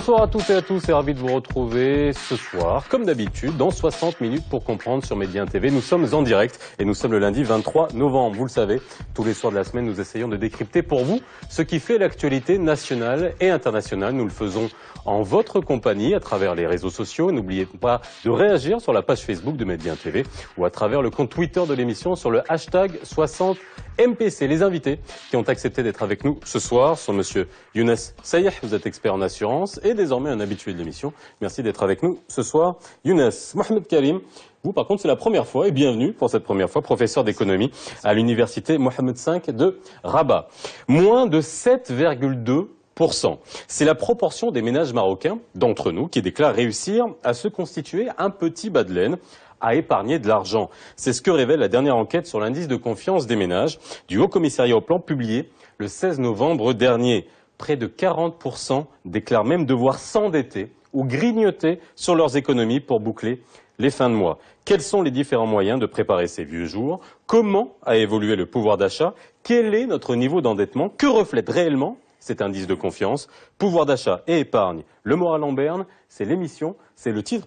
Bonsoir à toutes et à tous et ravi de vous retrouver ce soir, comme d'habitude, dans 60 minutes pour comprendre sur Médien TV. Nous sommes en direct et nous sommes le lundi 23 novembre. Vous le savez, tous les soirs de la semaine, nous essayons de décrypter pour vous ce qui fait l'actualité nationale et internationale. Nous le faisons en votre compagnie à travers les réseaux sociaux. N'oubliez pas de réagir sur la page Facebook de Médien TV ou à travers le compte Twitter de l'émission sur le hashtag 60MPC. Les invités qui ont accepté d'être avec nous ce soir sont monsieur Younes Sayeh, vous êtes expert en assurance et désormais un habitué de l'émission. Merci d'être avec nous ce soir. Younes, Mohamed Karim, vous par contre c'est la première fois et bienvenue pour cette première fois, professeur d'économie à l'université Mohamed V de Rabat. Moins de 7,2%. C'est la proportion des ménages marocains, d'entre nous, qui déclarent réussir à se constituer un petit bas de laine, à épargner de l'argent. C'est ce que révèle la dernière enquête sur l'indice de confiance des ménages du Haut Commissariat au Plan publié le 16 novembre dernier. Près de 40% déclarent même devoir s'endetter ou grignoter sur leurs économies pour boucler les fins de mois. Quels sont les différents moyens de préparer ces vieux jours? Comment a évolué le pouvoir d'achat? Quel est notre niveau d'endettement? Que reflète réellement cet indice de confiance? Pouvoir d'achat et épargne, le moral en berne, c'est le titre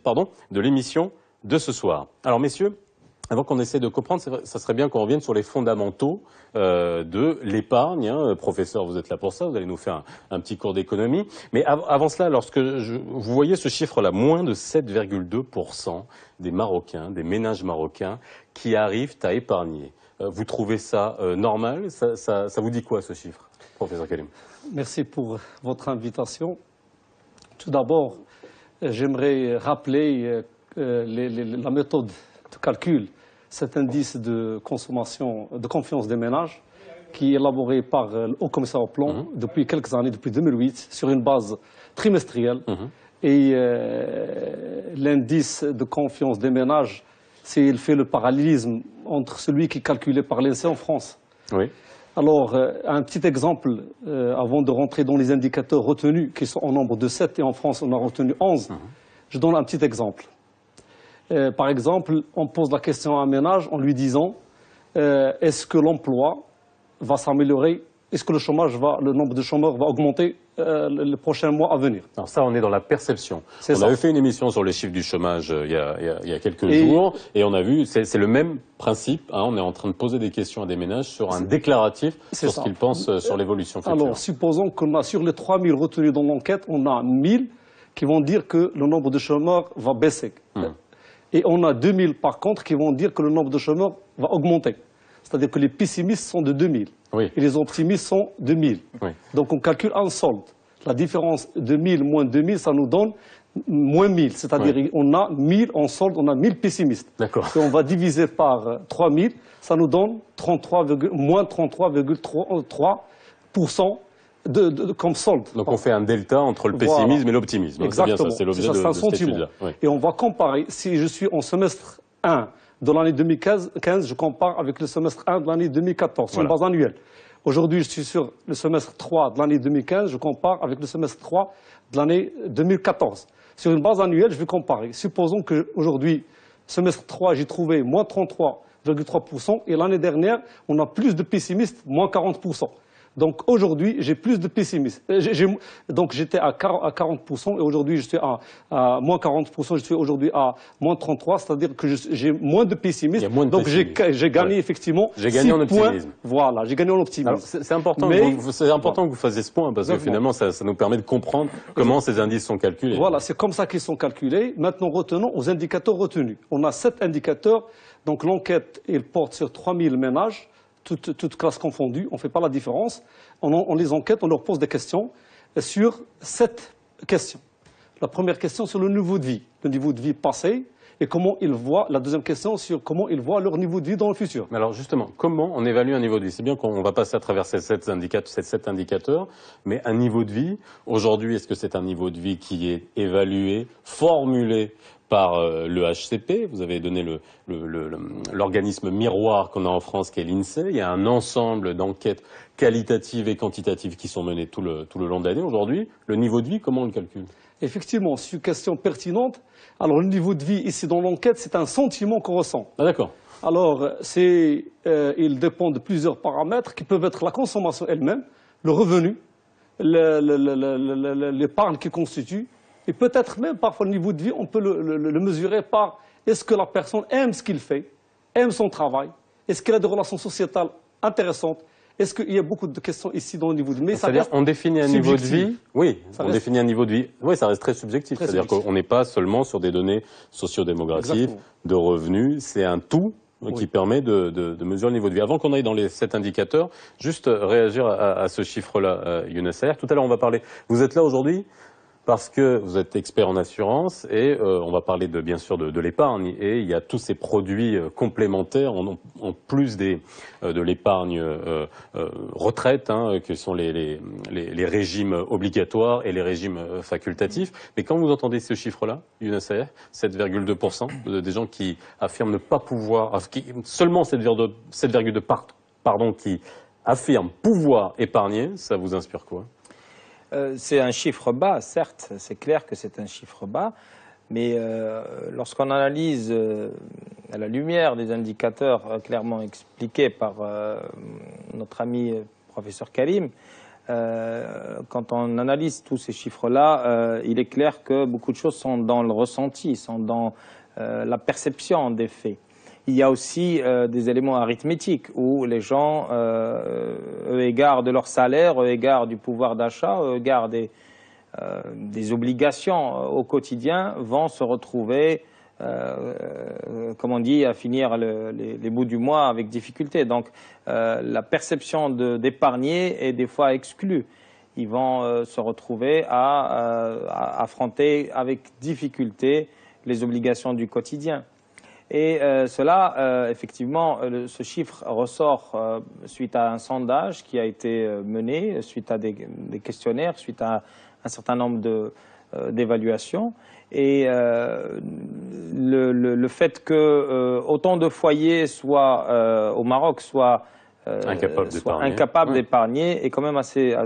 de l'émission de ce soir. Alors messieurs, avant qu'on essaie de comprendre, ça serait bien qu'on revienne sur les fondamentaux de l'épargne. Professeur, vous êtes là pour ça, vous allez nous faire un petit cours d'économie. Mais avant cela, vous voyez ce chiffre-là, moins de 7,2% des Marocains, des ménages marocains, qui arrivent à épargner. Vous trouvez ça normal? Ça vous dit quoi ce chiffre, professeur Karim? Merci pour votre invitation. Tout d'abord, j'aimerais rappeler la méthode de calcul, cet indice de consommation, de confiance des ménages, qui est élaboré par le Haut Commissariat au Plan depuis quelques années, depuis 2008, sur une base trimestrielle. Et l'indice de confiance des ménages, il fait le parallélisme entre celui qui est calculé par l'INSEE en France. Oui. Alors, un petit exemple, avant de rentrer dans les indicateurs retenus, qui sont au nombre de 7, et en France on a retenu 11, je donne un petit exemple. Par exemple, on pose la question à un ménage en lui disant est-ce que l'emploi va s'améliorer? Est-ce que le nombre de chômeurs va augmenter les prochains mois à venir? Alors ça, on est dans la perception. On avait fait une émission sur les chiffres du chômage il y a quelques jours et on a vu, c'est le même principe. On est en train de poser des questions à des ménages sur un déclaratif sur ce qu'ils pensent sur l'évolution future. Alors, supposons qu'on a sur les 3000 retenus dans l'enquête, on a 1000 qui vont dire que le nombre de chômeurs va baisser. Et on a 2000 par contre qui vont dire que le nombre de chômeurs va augmenter. C'est-à-dire que les pessimistes sont de 2000 et les optimistes sont de 1000. Donc on calcule un solde. La différence de 1000 moins 2000, ça nous donne moins 1000. C'est-à-dire on a 1000 en solde, on a 1000 pessimistes. Et on va diviser par 3000, ça nous donne moins 33,3% comme solde. Donc on fait un delta entre le pessimisme et l'optimisme. Exactement, c'est l'objet de cette étude-là. Et on va comparer, si je suis en semestre 1 de l'année 2015, je compare avec le semestre 1 de l'année 2014, sur une base annuelle. Aujourd'hui, je suis sur le semestre 3 de l'année 2015, je compare avec le semestre 3 de l'année 2014. Sur une base annuelle, je vais comparer. Supposons qu'aujourd'hui, semestre 3, j'ai trouvé moins 33,3% et l'année dernière, on a plus de pessimistes, moins 40%. Donc aujourd'hui, j'ai plus de pessimistes. Donc j'étais à 40% et aujourd'hui je suis à moins 40%, je suis aujourd'hui à moins 33%, c'est-à-dire que j'ai moins de pessimistes. Donc j'ai gagné effectivement 6 en optimisme. Voilà, j'ai gagné en optimisme. C'est important, que vous fassiez ce point parce que finalement ça nous permet de comprendre comment ces indices sont calculés. Voilà, c'est comme ça qu'ils sont calculés. Maintenant retenons aux indicateurs retenus. On a 7 indicateurs, donc l'enquête elle porte sur 3000 ménages. Toutes classes confondues, on ne fait pas la différence. On les enquête, on leur pose des questions sur 7 questions. La première question sur le niveau de vie passé, et comment ils voient, la deuxième question sur comment ils voient leur niveau de vie dans le futur. Mais alors justement, comment on évalue un niveau de vie? C'est bien qu'on va passer à travers ces 7 indicateurs, mais un niveau de vie, aujourd'hui, est-ce que c'est un niveau de vie qui est évalué, formulé par le HCP? Vous avez donné l'organisme miroir qu'on a en France qui est l'INSEE. Il y a un ensemble d'enquêtes qualitatives et quantitatives qui sont menées tout le long de l'année. Aujourd'hui, le niveau de vie, comment on le calcule? Effectivement, c'est une question pertinente. Alors le niveau de vie ici dans l'enquête, c'est un sentiment qu'on ressent. Ah d'accord. Alors il dépend de plusieurs paramètres qui peuvent être la consommation elle-même, le revenu, l'épargne qui constitue. Et peut-être même parfois le niveau de vie, on peut le mesurer par est-ce que la personne aime ce qu'il fait, aime son travail, est-ce qu'elle a des relations sociétales intéressantes. Est-ce qu'il y a beaucoup de questions ici dans le niveau de vie? Mais c'est-à-dire on définit un niveau de vie, oui, on définit un niveau de vie, oui, ça reste très subjectif. C'est-à-dire qu'on n'est pas seulement sur des données sociodémographiques, de revenus, c'est un tout qui permet de mesurer le niveau de vie. Avant qu'on aille dans les 7 indicateurs, juste réagir à ce chiffre-là, Younes Saher. Tout à l'heure, on va parler. Vous êtes là aujourd'hui parce que vous êtes expert en assurance et on va parler bien sûr de l'épargne, et il y a tous ces produits complémentaires en plus de l'épargne retraite, que sont les régimes obligatoires et les régimes facultatifs. Mais quand vous entendez ce chiffre-là, Younes Saher, 7,2% des gens qui affirment ne pas pouvoir, seulement 7,2 pardon, qui affirment pouvoir épargner, ça vous inspire quoi? C'est un chiffre bas, certes, c'est clair que c'est un chiffre bas, mais lorsqu'on analyse à la lumière des indicateurs clairement expliqués par notre ami professeur Karim, quand on analyse tous ces chiffres-là, il est clair que beaucoup de choses sont dans le ressenti, sont dans la perception des faits. Il y a aussi des éléments arithmétiques où les gens, eu égard de leur salaire, eu égard du pouvoir d'achat, eu égard des obligations au quotidien, vont se retrouver, comme on dit, à finir les bouts du mois avec difficulté. Donc la perception d'épargner est des fois exclue. Ils vont se retrouver à affronter avec difficulté les obligations du quotidien. Et cela, effectivement, ce chiffre ressort suite à un sondage qui a été mené, suite à des questionnaires, suite à un certain nombre d'évaluations. Et le fait que autant de foyers au Maroc soient incapables d'épargner est quand même assez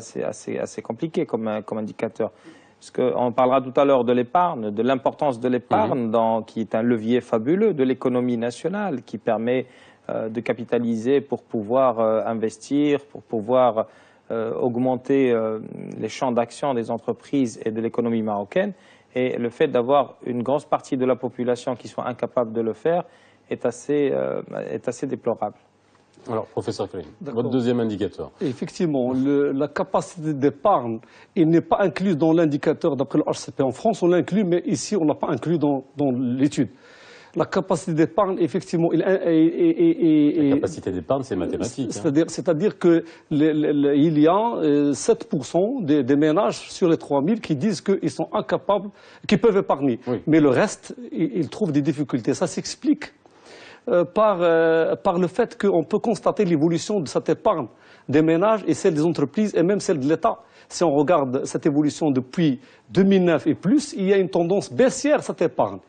compliqué comme indicateur. Parce qu'on parlera tout à l'heure de l'épargne, de l'importance de l'épargne, qui est un levier fabuleux de l'économie nationale, qui permet de capitaliser pour pouvoir investir, pour pouvoir augmenter les champs d'action des entreprises et de l'économie marocaine. Et le fait d'avoir une grosse partie de la population qui soit incapable de le faire est assez déplorable. Alors, professeur Karim, votre deuxième indicateur. Effectivement, la capacité d'épargne, il n'est pas inclus dans l'indicateur d'après le HCP. En France, on l'inclut, mais ici, on ne l'a pas inclus dans l'étude. La capacité d'épargne, effectivement... La capacité d'épargne, c'est mathématique. C'est-à-dire qu'il y a 7% des ménages sur les 3000 qui disent qu'ils sont incapables, qu'ils peuvent épargner. Oui. Mais le reste, ils trouvent des difficultés. Ça s'explique par le fait qu'on peut constater l'évolution de cette épargne des ménages et celle des entreprises et même celle de l'État. Si on regarde cette évolution depuis 2009 et plus, il y a une tendance baissière cette épargne.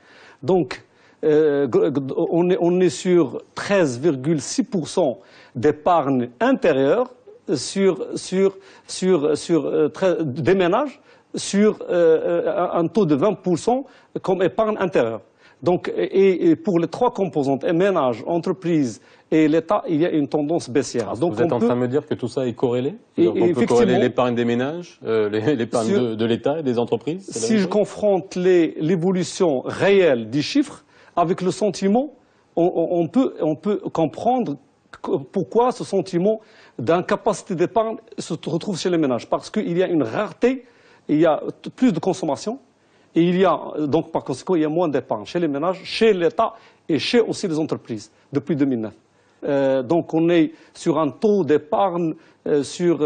Donc, on est sur 13,6% d'épargne intérieure des ménages sur un taux de 20% comme épargne intérieure. Donc, et pour les trois composantes, ménages, entreprises et l'État, il y a une tendance baissière. Donc, vous êtes en train de me dire que tout ça est corrélé? On peut corréler l'épargne des ménages, l'épargne de l'État et des entreprises? Si je confronte l'évolution réelle des chiffres avec le sentiment, on peut comprendre pourquoi ce sentiment d'incapacité d'épargne se retrouve chez les ménages. Parce qu'il y a une rareté, il y a plus de consommation. Et il y a, donc par conséquent, il y a moins d'épargne chez les ménages, chez l'État et chez aussi les entreprises depuis 2009. Donc on est sur un taux d'épargne sur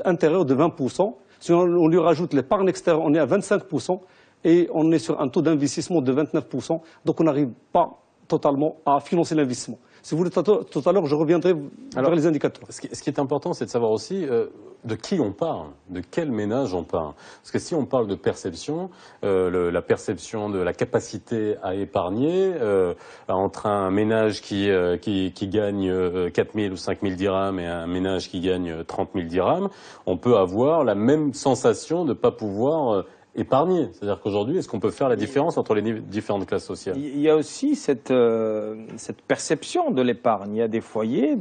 intérieur de 20%. Si on lui rajoute l'épargne extérieure, on est à 25% et on est sur un taux d'investissement de 29%. Donc on n'arrive pas totalement à financer l'investissement. Si vous voulez, tout à l'heure, je reviendrai vers les indicateurs. Ce qui est important, c'est de savoir aussi de qui on parle, de quel ménage on parle. Parce que si on parle de perception, la perception de la capacité à épargner, entre un ménage qui gagne 4 000 ou 5 000 dirhams et un ménage qui gagne 30 000 dirhams, on peut avoir la même sensation de ne pas pouvoir épargner. C'est-à-dire qu'aujourd'hui, est-ce qu'on peut faire la différence entre les différentes classes sociales? Il y a aussi cette perception de l'épargne. Il y a des foyers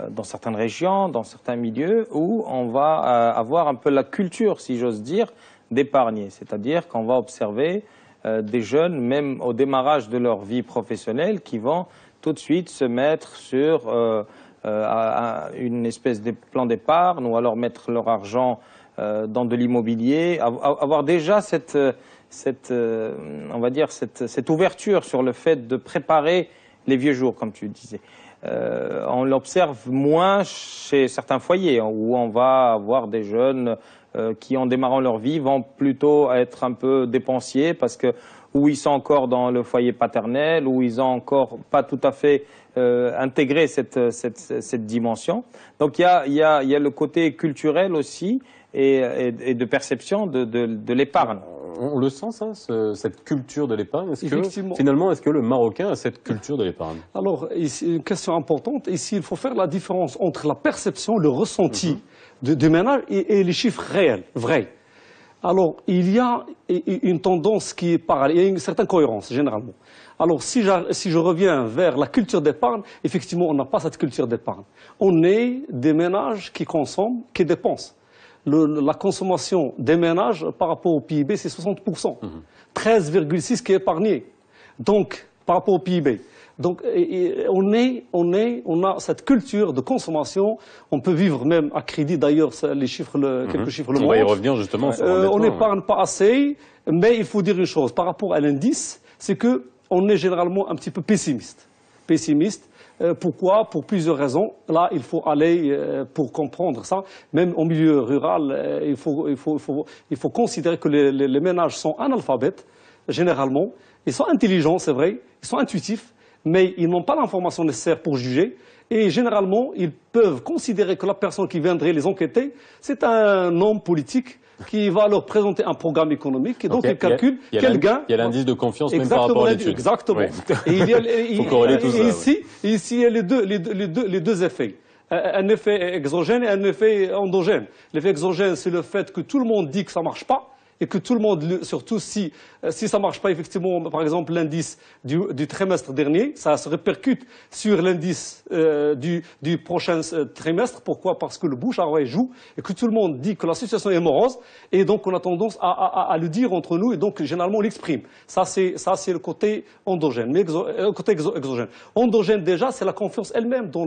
dans certaines régions, dans certains milieux, où on va avoir un peu la culture, si j'ose dire, d'épargner. C'est-à-dire qu'on va observer des jeunes, même au démarrage de leur vie professionnelle, qui vont tout de suite se mettre sur une espèce de plan d'épargne, ou alors mettre leur argent dans de l'immobilier, avoir déjà on va dire cette ouverture sur le fait de préparer les vieux jours, comme tu disais. On l'observe moins chez certains foyers, où on va avoir des jeunes qui, en démarrant leur vie, vont plutôt être un peu dépensiers, parce que où ils sont encore dans le foyer paternel, où ils n'ont encore pas tout à fait intégré cette dimension. Donc il y a le côté culturel aussi, et de perception de l'épargne. On le sent, ça, cette culture de l'épargne. Finalement, est-ce que le Marocain a cette culture de l'épargne? Alors, ici, une question importante. Ici, il faut faire la différence entre la perception, le ressenti du ménage et les chiffres réels, vrais. Alors, il y a une tendance qui est parallèle, il y a une certaine cohérence, généralement. Alors, si je reviens vers la culture d'épargne, effectivement, on n'a pas cette culture d'épargne. On est des ménages qui consomment, qui dépensent. La consommation des ménages par rapport au PIB, c'est 60%. 13,6% qui est épargné. Donc, par rapport au PIB. Donc, on a cette culture de consommation. On peut vivre même à crédit. D'ailleurs, les chiffres, quelques chiffres le montrent. On va y revenir justement sur l'endettement. On n'épargne pas assez, mais il faut dire une chose. Par rapport à l'indice, c'est qu'on est généralement un petit peu pessimiste. Pourquoi? Pour plusieurs raisons. Là, il faut aller pour comprendre ça. Même au milieu rural, il faut considérer que les ménages sont analphabètes, généralement. Ils sont intelligents, c'est vrai, ils sont intuitifs, mais ils n'ont pas l'information nécessaire pour juger. Et généralement, ils peuvent considérer que la personne qui viendrait les enquêter, c'est un homme politique qui va leur présenter un programme économique, et donc ils calculent quel gain. Il y a l'indice de confiance même par rapport à l'étude. Exactement. Oui. Il faut corréler tout ça. Ici, il y a les deux effets. Un effet exogène et un effet endogène. L'effet exogène, c'est le fait que tout le monde dit que ça ne marche pas, et que tout le monde, surtout si ça ne marche pas, effectivement, par exemple, l'indice du trimestre dernier, ça se répercute sur l'indice du prochain trimestre. Pourquoi? Parce que le bouche à oreille joue, et que tout le monde dit que la situation est morose, et donc on a tendance à le dire entre nous, et donc généralement on l'exprime. Ça, c'est le côté endogène, mais côté exogène. Endogène, déjà, c'est la confiance elle-même dans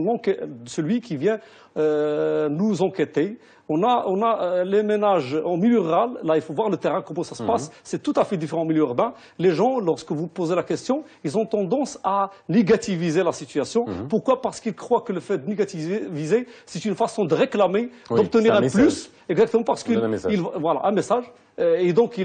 celui qui vient nous enquêter. On a les ménages en milieu rural, là il faut voir le terrain, comment ça se passe, c'est tout à fait différent au milieu urbain. Les gens, lorsque vous posez la question, ils ont tendance à négativiser la situation. Pourquoi? Parce qu'ils croient que le fait de négativiser, c'est une façon de réclamer, d'obtenir un plus. Exactement, parce qu'il voilà, un message. Et donc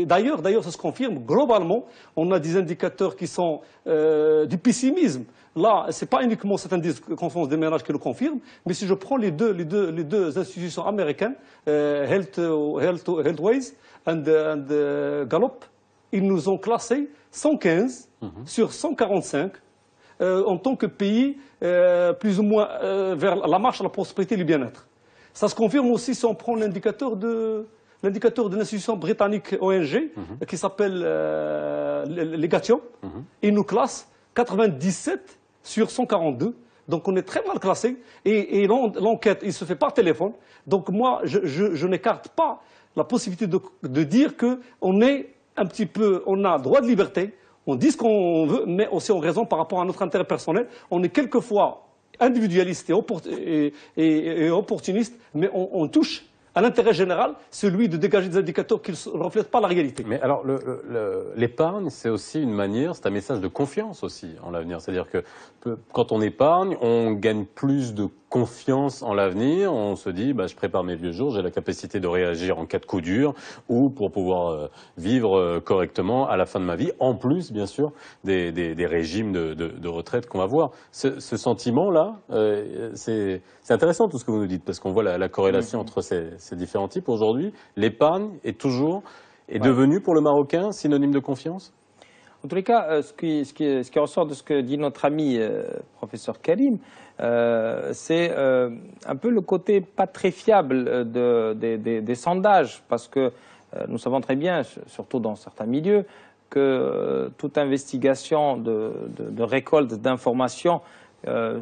d'ailleurs, ça se confirme, globalement, on a des indicateurs qui sont du pessimisme. Là, ce n'est pas uniquement cet indice de confiance des ménages qui le confirme, mais si je prends les deux institutions américaines, Healthways et Gallup, ils nous ont classés 115 sur 145 en tant que pays plus ou moins vers la marche à la prospérité et le bien-être. Ça se confirme aussi si on prend l'indicateur de l'institution britannique ONG qui s'appelle Legation. Il nous classe 97 sur 142. Donc on est très mal classé. Et l'enquête, il se fait par téléphone. Donc moi, je n'écarte pas la possibilité de dire qu'on est un petit peu, on a droit de liberté, on dit ce qu'on veut, mais aussi en raison par rapport à notre intérêt personnel. On est quelquefois individualiste et opportuniste, mais on touche à l'intérêt général, celui de dégager des indicateurs qui ne reflètent pas la réalité. Mais alors, l'épargne, c'est aussi une manière, c'est un message de confiance aussi en l'avenir. C'est-à-dire que quand on épargne, on gagne plus de confiance en l'avenir. On se dit, je prépare mes vieux jours, j'ai la capacité de réagir en cas de coup dur ou pour pouvoir vivre correctement à la fin de ma vie, en plus, bien sûr, des régimes de retraite qu'on va voir. Ce sentiment-là, c'est intéressant tout ce que vous nous dites, parce qu'on voit la corrélation entre ces différents types. Aujourd'hui, l'épargne est devenue pour le Marocain synonyme de confiance? En tous les cas, ce qui ressort de ce que dit notre ami professeur Karim, c'est un peu le côté pas très fiable des sondages, parce que nous savons très bien, surtout dans certains milieux, que toute investigation de récolte d'informations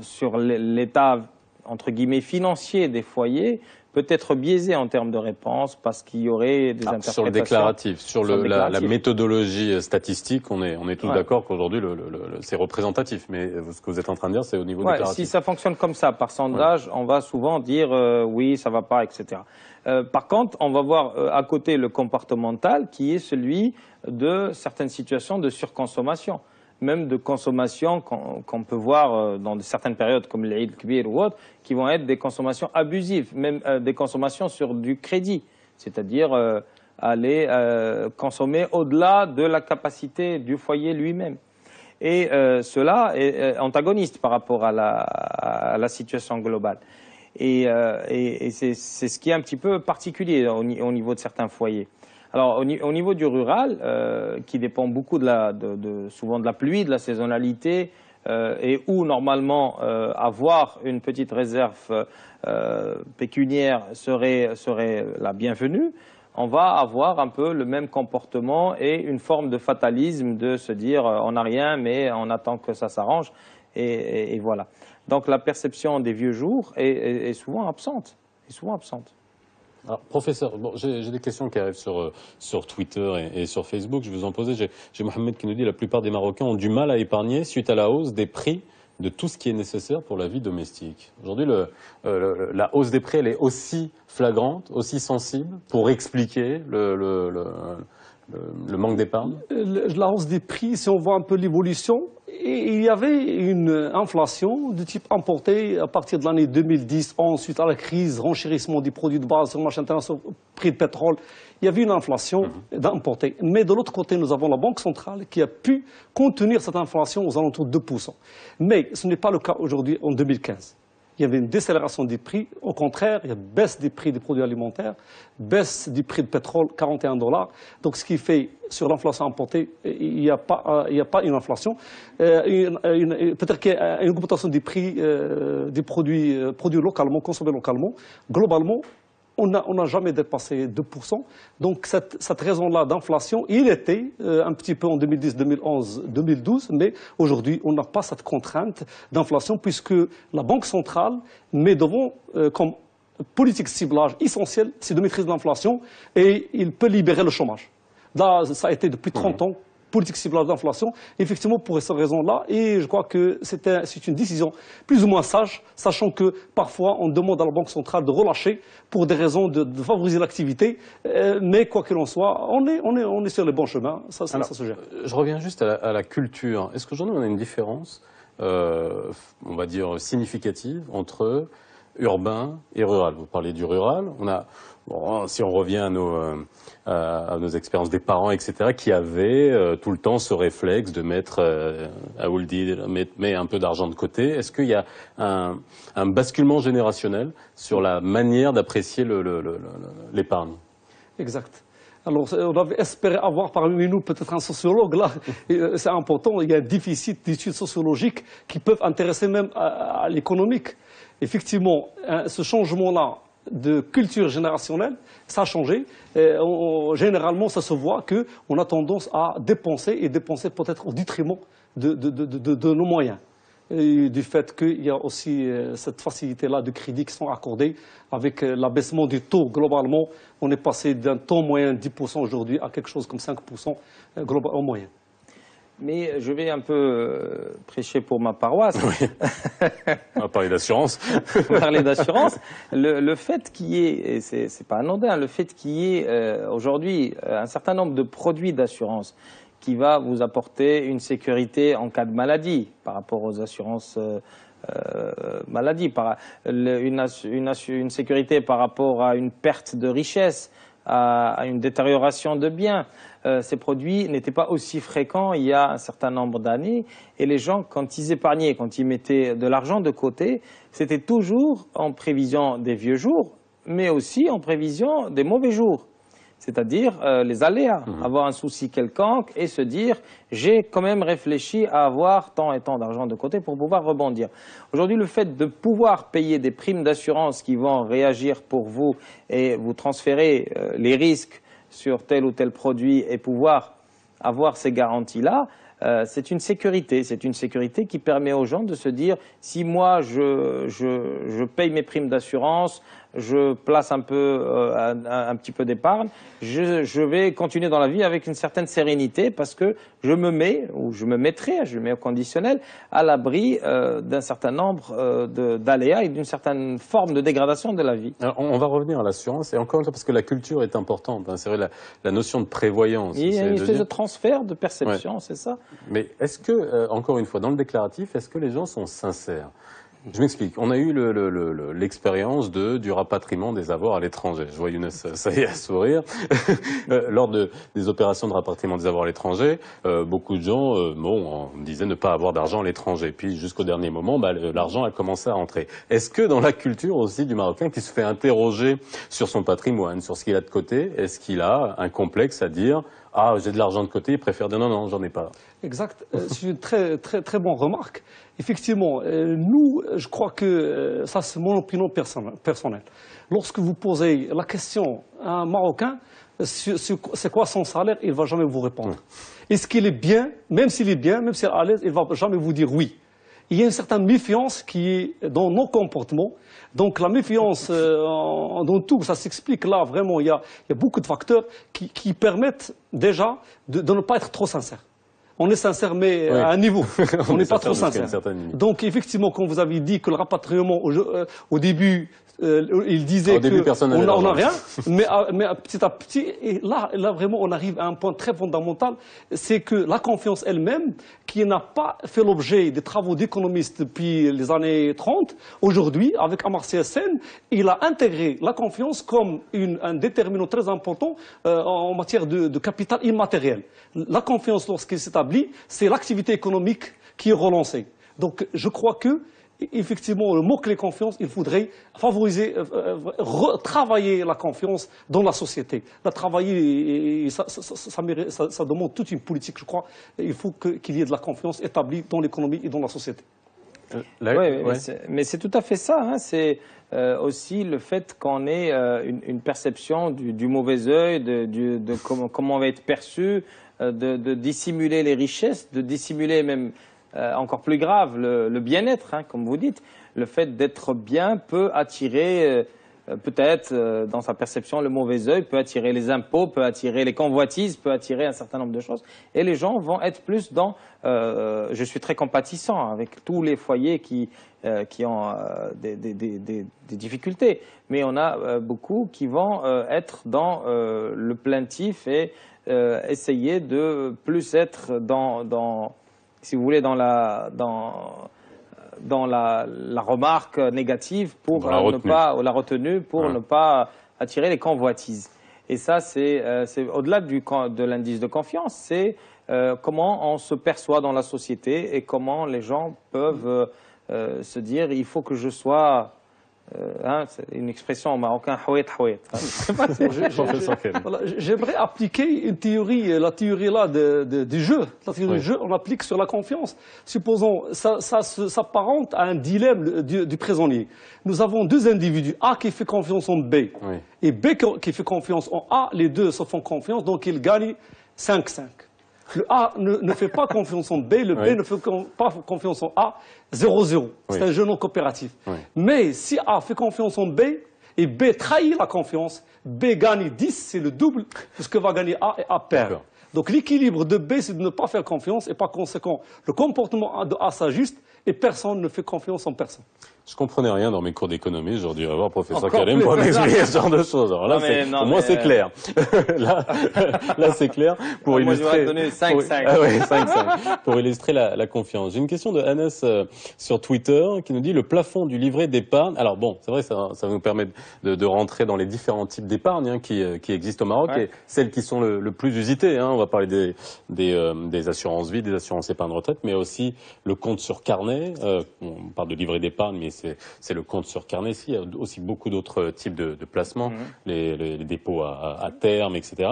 sur l'état entre guillemets, financier des foyers peut être biaisé en termes de réponse parce qu'il y aurait des interprétations. Sur le déclaratif, sur la méthodologie statistique, on est tous d'accord qu'aujourd'hui c'est représentatif. Mais ce que vous êtes en train de dire, c'est au niveau déclaratif. Si ça fonctionne comme ça, par sondage, on va souvent dire oui, ça va pas, etc. Par contre, on va voir à côté le comportemental qui est celui de certaines situations de surconsommation, même de consommation qu'on peut voir dans certaines périodes comme l'Eid Kbir ou autres, qui vont être des consommations abusives, même des consommations sur du crédit, c'est-à-dire aller consommer au-delà de la capacité du foyer lui-même. Et cela est antagoniste par rapport à la situation globale. Et c'est ce qui est un petit peu particulier au niveau de certains foyers. Alors, au niveau du rural, qui dépend beaucoup souvent de la pluie, de la saisonnalité, et où normalement avoir une petite réserve pécuniaire serait la bienvenue, on va avoir un peu le même comportement et une forme de fatalisme de se dire on n'a rien, mais on attend que ça s'arrange, et voilà. Donc la perception des vieux jours est souvent absente. Alors, professeur, bon, j'ai des questions qui arrivent sur Twitter et sur Facebook. Je vais vous en poser. J'ai Mohamed qui nous dit que la plupart des Marocains ont du mal à épargner suite à la hausse des prix de tout ce qui est nécessaire pour la vie domestique. Aujourd'hui, la hausse des prix, elle est aussi flagrante, aussi sensible pour expliquer le manque d'épargne. La hausse des prix, si on voit un peu l'évolution, il y avait une inflation de type importé à partir de l'année 2010, ensuite à la crise, renchérissement des produits de base sur le marché international, prix de pétrole. Il y avait une inflation d'importé. Mais de l'autre côté, nous avons la Banque centrale qui a pu contenir cette inflation aux alentours de 2%. Mais ce n'est pas le cas aujourd'hui en 2015. Il y avait une décélération des prix. Au contraire, il y a une baisse des prix des produits alimentaires, baisse du prix de pétrole, 41 $. Donc, ce qui fait, sur l'inflation importée, il n'y a pas une inflation. Peut-être qu'il y a une augmentation des prix des produits localement, consommés localement. Globalement, on n'a jamais dépassé 2%. Donc, cette raison-là d'inflation, il était un petit peu en 2010, 2011, 2012, mais aujourd'hui, on n'a pas cette contrainte d'inflation puisque la Banque centrale met devant comme politique ciblage essentielle, c'est de maîtriser l'inflation et il peut libérer le chômage. Là, ça a été depuis 30 ans. Politique ciblage d'inflation, effectivement pour cette raison-là, et je crois que c'est une décision plus ou moins sage, sachant que parfois on demande à la Banque centrale de relâcher pour des raisons de favoriser l'activité, mais quoi qu'il en soit, on est sur le bon chemin, ça se gère. Je reviens juste à la culture. Est-ce qu'aujourd'hui on a une différence, on va dire significative, entre urbain et rural? Vous parlez du rural, si on revient à nos expériences des parents, etc., qui avaient tout le temps ce réflexe de mettre, à Ouldi, met un peu d'argent de côté. Est-ce qu'il y a un basculement générationnel sur la manière d'apprécier l'épargne? Exact. Alors, on avait espéré avoir parmi nous peut-être un sociologue. Là, c'est important, il y a un déficit d'études sociologiques qui peuvent intéresser même à l'économique. Effectivement, ce changement-là de culture générationnelle, ça a changé. Généralement, ça se voit qu'on a tendance à dépenser, et dépenser peut-être au détriment de nos moyens. Et du fait qu'il y a aussi cette facilité-là de crédit qui sont accordés avec l'abaissement du taux. Globalement, on est passé d'un taux moyen de 10% aujourd'hui à quelque chose comme 5% en moyenne. Mais je vais un peu prêcher pour ma paroisse. Oui. On va parler d'assurance. Parler d'assurance. Le fait qu'il y ait, et c'est pas anodin, le fait qu'il y ait aujourd'hui un certain nombre de produits d'assurance qui va vous apporter une sécurité en cas de maladie par rapport aux assurances maladie, une sécurité par rapport à une perte de richesse, à une détérioration de biens. Ces produits n'étaient pas aussi fréquents il y a un certain nombre d'années, et les gens, quand ils épargnaient, quand ils mettaient de l'argent de côté, c'était toujours en prévision des vieux jours, mais aussi en prévision des mauvais jours, c'est-à-dire les aléas, avoir un souci quelconque et se dire j'ai quand même réfléchi à avoir tant et tant d'argent de côté pour pouvoir rebondir. Aujourd'hui, le fait de pouvoir payer des primes d'assurance qui vont réagir pour vous et vous transférer les risques sur tel ou tel produit et pouvoir avoir ces garanties-là, c'est une sécurité. C'est une sécurité qui permet aux gens de se dire, si moi je paye mes primes d'assurance, je place un petit peu d'épargne, je vais continuer dans la vie avec une certaine sérénité parce que je me mets, ou je me mettrai, je le mets au conditionnel, à l'abri d'un certain nombre d'aléas et d'une certaine forme de dégradation de la vie. Alors, on va revenir à l'assurance, et encore une fois, parce que la culture est importante, hein, c'est vrai, la notion de prévoyance. Il y a une espèce de transfert de perception, c'est ça. Mais est-ce que, encore une fois, dans le déclaratif, est-ce que les gens sont sincères ? Je m'explique. On a eu l'expérience du rapatriement des avoirs à l'étranger. Je vois Younes, ça y est, à sourire. Lors des opérations de rapatriement des avoirs à l'étranger, beaucoup de gens on disait ne pas avoir d'argent à l'étranger. Puis jusqu'au dernier moment, l'argent a commencé à rentrer. Est-ce que dans la culture aussi du Marocain qui se fait interroger sur son patrimoine, sur ce qu'il a de côté, est-ce qu'il a un complexe à dire « Ah, j'ai de l'argent de côté », il préfère dire « Non, non, j'en ai pas ». Exact. C'est une très bonne remarque. Effectivement, nous, je crois que ça, c'est mon opinion personnelle. Lorsque vous posez la question à un Marocain, c'est quoi son salaire, il ne va jamais vous répondre. Est-ce qu'il est bien, même s'il est bien, même s'il est à l'aise, il ne va jamais vous dire oui. Il y a une certaine méfiance qui est dans nos comportements. Donc la méfiance dans tout, ça s'explique là, vraiment, il y a beaucoup de facteurs qui permettent déjà de ne pas être trop sincère. On est sincère, mais à un niveau. On n'est pas trop sincère. Donc, effectivement, quand vous avez dit que le rapatriement, au début, il disait qu'on n'a rien, mais petit à petit, et là, vraiment, on arrive à un point très fondamental, c'est que la confiance elle-même, qui n'a pas fait l'objet des travaux d'économistes depuis les années 30, aujourd'hui, avec Amartya Sen, il a intégré la confiance comme un déterminant très important en matière de capital immatériel. La confiance, lorsqu'elle s'établit, c'est l'activité économique qui est relancée. Donc, je crois que effectivement, le mot-clé confiance, il faudrait favoriser, travailler la confiance dans la société. La travailler, et ça demande toute une politique, je crois. Il faut qu'il y ait de la confiance établie dans l'économie et dans la société. Mais c'est tout à fait ça. Hein. C'est aussi le fait qu'on ait une perception du mauvais œil, de comment on va être perçu, de dissimuler les richesses, de dissimuler même... encore plus grave, le bien-être, hein, comme vous dites. Le fait d'être bien peut attirer, peut-être, dans sa perception, le mauvais œil, peut attirer les impôts, peut attirer les convoitises, peut attirer un certain nombre de choses. Et les gens vont être plus dans... je suis très compatissant avec tous les foyers qui ont des difficultés. Mais on a beaucoup qui vont être dans le plaintif et essayer de plus être si vous voulez, dans la remarque négative pour la retenue, pour ne pas attirer les convoitises. Et ça, c'est au-delà de l'indice de confiance, c'est comment on se perçoit dans la société et comment les gens peuvent se dire il faut que je sois... c'est une expression en marocain, houet houet. J'aimerais appliquer une théorie, la théorie là du jeu. La théorie du jeu, on l'applique sur la confiance. Supposons, ça s'apparente à un dilemme du prisonnier. Nous avons deux individus, A qui fait confiance en B, et B qui fait confiance en A. Les deux se font confiance, donc ils gagnent 5-5. Le A ne fait pas confiance en B, le B ne fait pas confiance en A, 0-0. C'est un jeu non coopératif. Mais si A fait confiance en B et B trahit la confiance, B gagne 10, c'est le double de ce que va gagner A et A perd. Donc l'équilibre de B, c'est de ne pas faire confiance et par conséquent, le comportement de A s'ajuste et personne ne fait confiance en personne. Je comprenais rien dans mes cours d'économie, j'aurais dû avoir professeur Kalem pour m'expliquer ce genre de choses. Alors là, pour moi, c'est clair. là, c'est clair. Pour illustrer. Moi, je 5-5. Ah ouais, 5-5. Pour illustrer la confiance. J'ai une question de Anas sur Twitter qui nous dit le plafond du livret d'épargne. Alors bon, c'est vrai, ça nous permet de rentrer dans les différents types d'épargne qui existent au Maroc et celles qui sont le plus usitées. On va parler des assurances vie, des assurances épargne retraite, mais aussi le compte sur carnet. On parle de livret d'épargne, mais c'est le compte sur carnet. Il y a aussi beaucoup d'autres types de placements, les dépôts à terme, etc.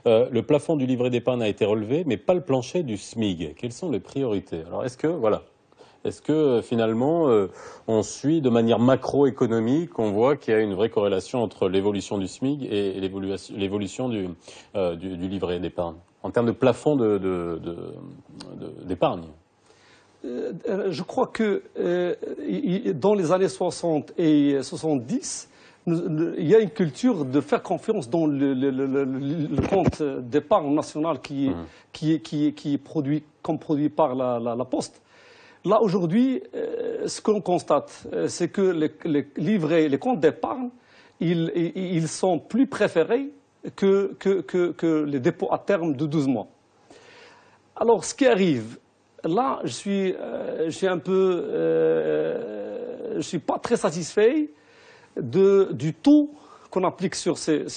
Le plafond du livret d'épargne a été relevé, mais pas le plancher du SMIG. Quelles sont les priorités? Alors, est-ce que finalement, on suit de manière macroéconomique, on voit qu'il y a une vraie corrélation entre l'évolution du SMIG et l'évolution du livret d'épargne? en termes de plafond d'épargne? Je crois que dans les années 60 et 70, il y a une culture de faire confiance dans le compte d'épargne national qui est produit par la Poste. Là, aujourd'hui, ce que l'on constate, c'est que les livrets, les comptes d'épargne, ils sont plus préférés que les dépôts à terme de 12 mois. Alors, ce qui arrive, là, je suis pas très satisfait du taux qu'on applique sur ces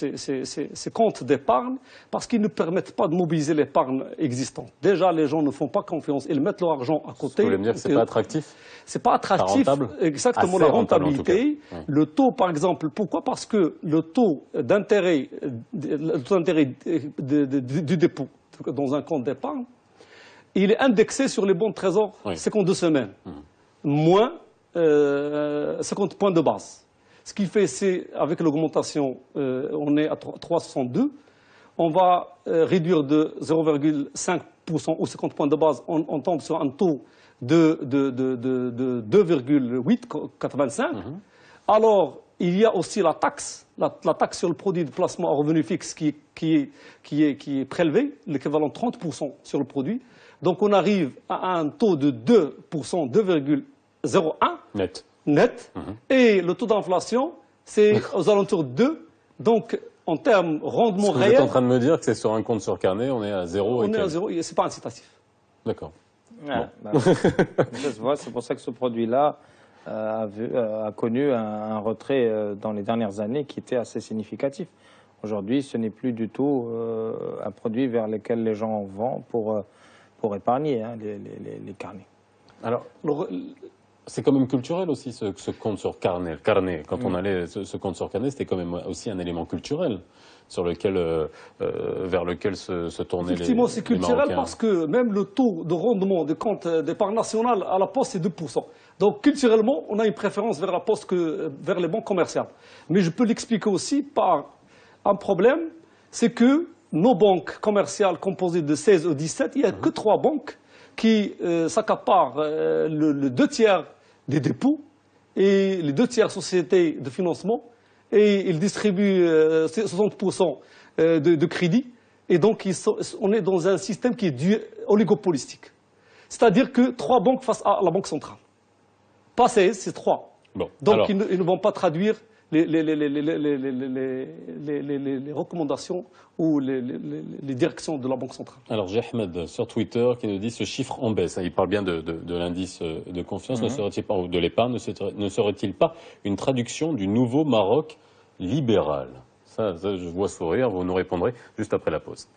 comptes d'épargne parce qu'ils ne permettent pas de mobiliser l'épargne existante. Déjà, les gens ne font pas confiance, ils mettent leur argent à côté. Vous voulez me dire que c'est pas attractif? C'est pas attractif, exactement, la rentabilité. Le taux, par exemple, pourquoi? Parce que le taux d'intérêt du dépôt dans un compte d'épargne, il est indexé sur les bons de trésor 52 semaines, moins 50 points de base. Ce qui fait, c'est, avec l'augmentation, on est à 3,62. On va réduire de 0,5% ou 50 points de base. On tombe sur un taux de 2,885. Alors, il y a aussi la taxe sur le produit de placement à revenu fixe qui est prélevé, l'équivalent de 30% sur le produit. Donc, on arrive à un taux de 2%, 2,01 net. Et le taux d'inflation, c'est aux alentours de 2. Donc, en termes rendement réel... Vous êtes en train de me dire que c'est sur un compte sur carnet, on est à 0. On est à 0, c'est pas incitatif. D'accord. Ouais, c'est pour ça que ce produit-là a connu un retrait dans les dernières années qui était assez significatif. Aujourd'hui, ce n'est plus du tout un produit vers lequel les gens vont pour épargner les carnets. Alors, c'est quand même culturel aussi ce compte sur carnet. Quand on allait ce compte sur carnet, c'était quand même aussi un élément culturel sur lequel, vers lequel se tournaient les Marocains. Effectivement, c'est culturel parce que même le taux de rendement des comptes d'épargne nationale à la Poste, c'est 2%. Donc culturellement, on a une préférence vers la Poste que vers les banques commerciales. Mais je peux l'expliquer aussi par un problème, c'est que nos banques commerciales composées de 16 ou 17, il n'y a que 3 banques qui s'accaparent le 2/3 des dépôts et les 2/3 sociétés de financement, et ils distribuent 60% de crédit. Et donc, on est dans un système qui est oligopolistique. C'est-à-dire que 3 banques face à la Banque centrale. Pas 16, c'est 3. Bon, donc, alors... ils ne vont pas traduire les recommandations ou les directions de la Banque centrale. Alors, j'ai Ahmed sur Twitter qui nous dit ce chiffre en baisse. Il parle bien de l'indice de confiance, ne serait-il pas, ou de l'épargne, ne serait-il pas une traduction du nouveau Maroc libéral? Ça, je vois sourire, vous nous répondrez juste après la pause.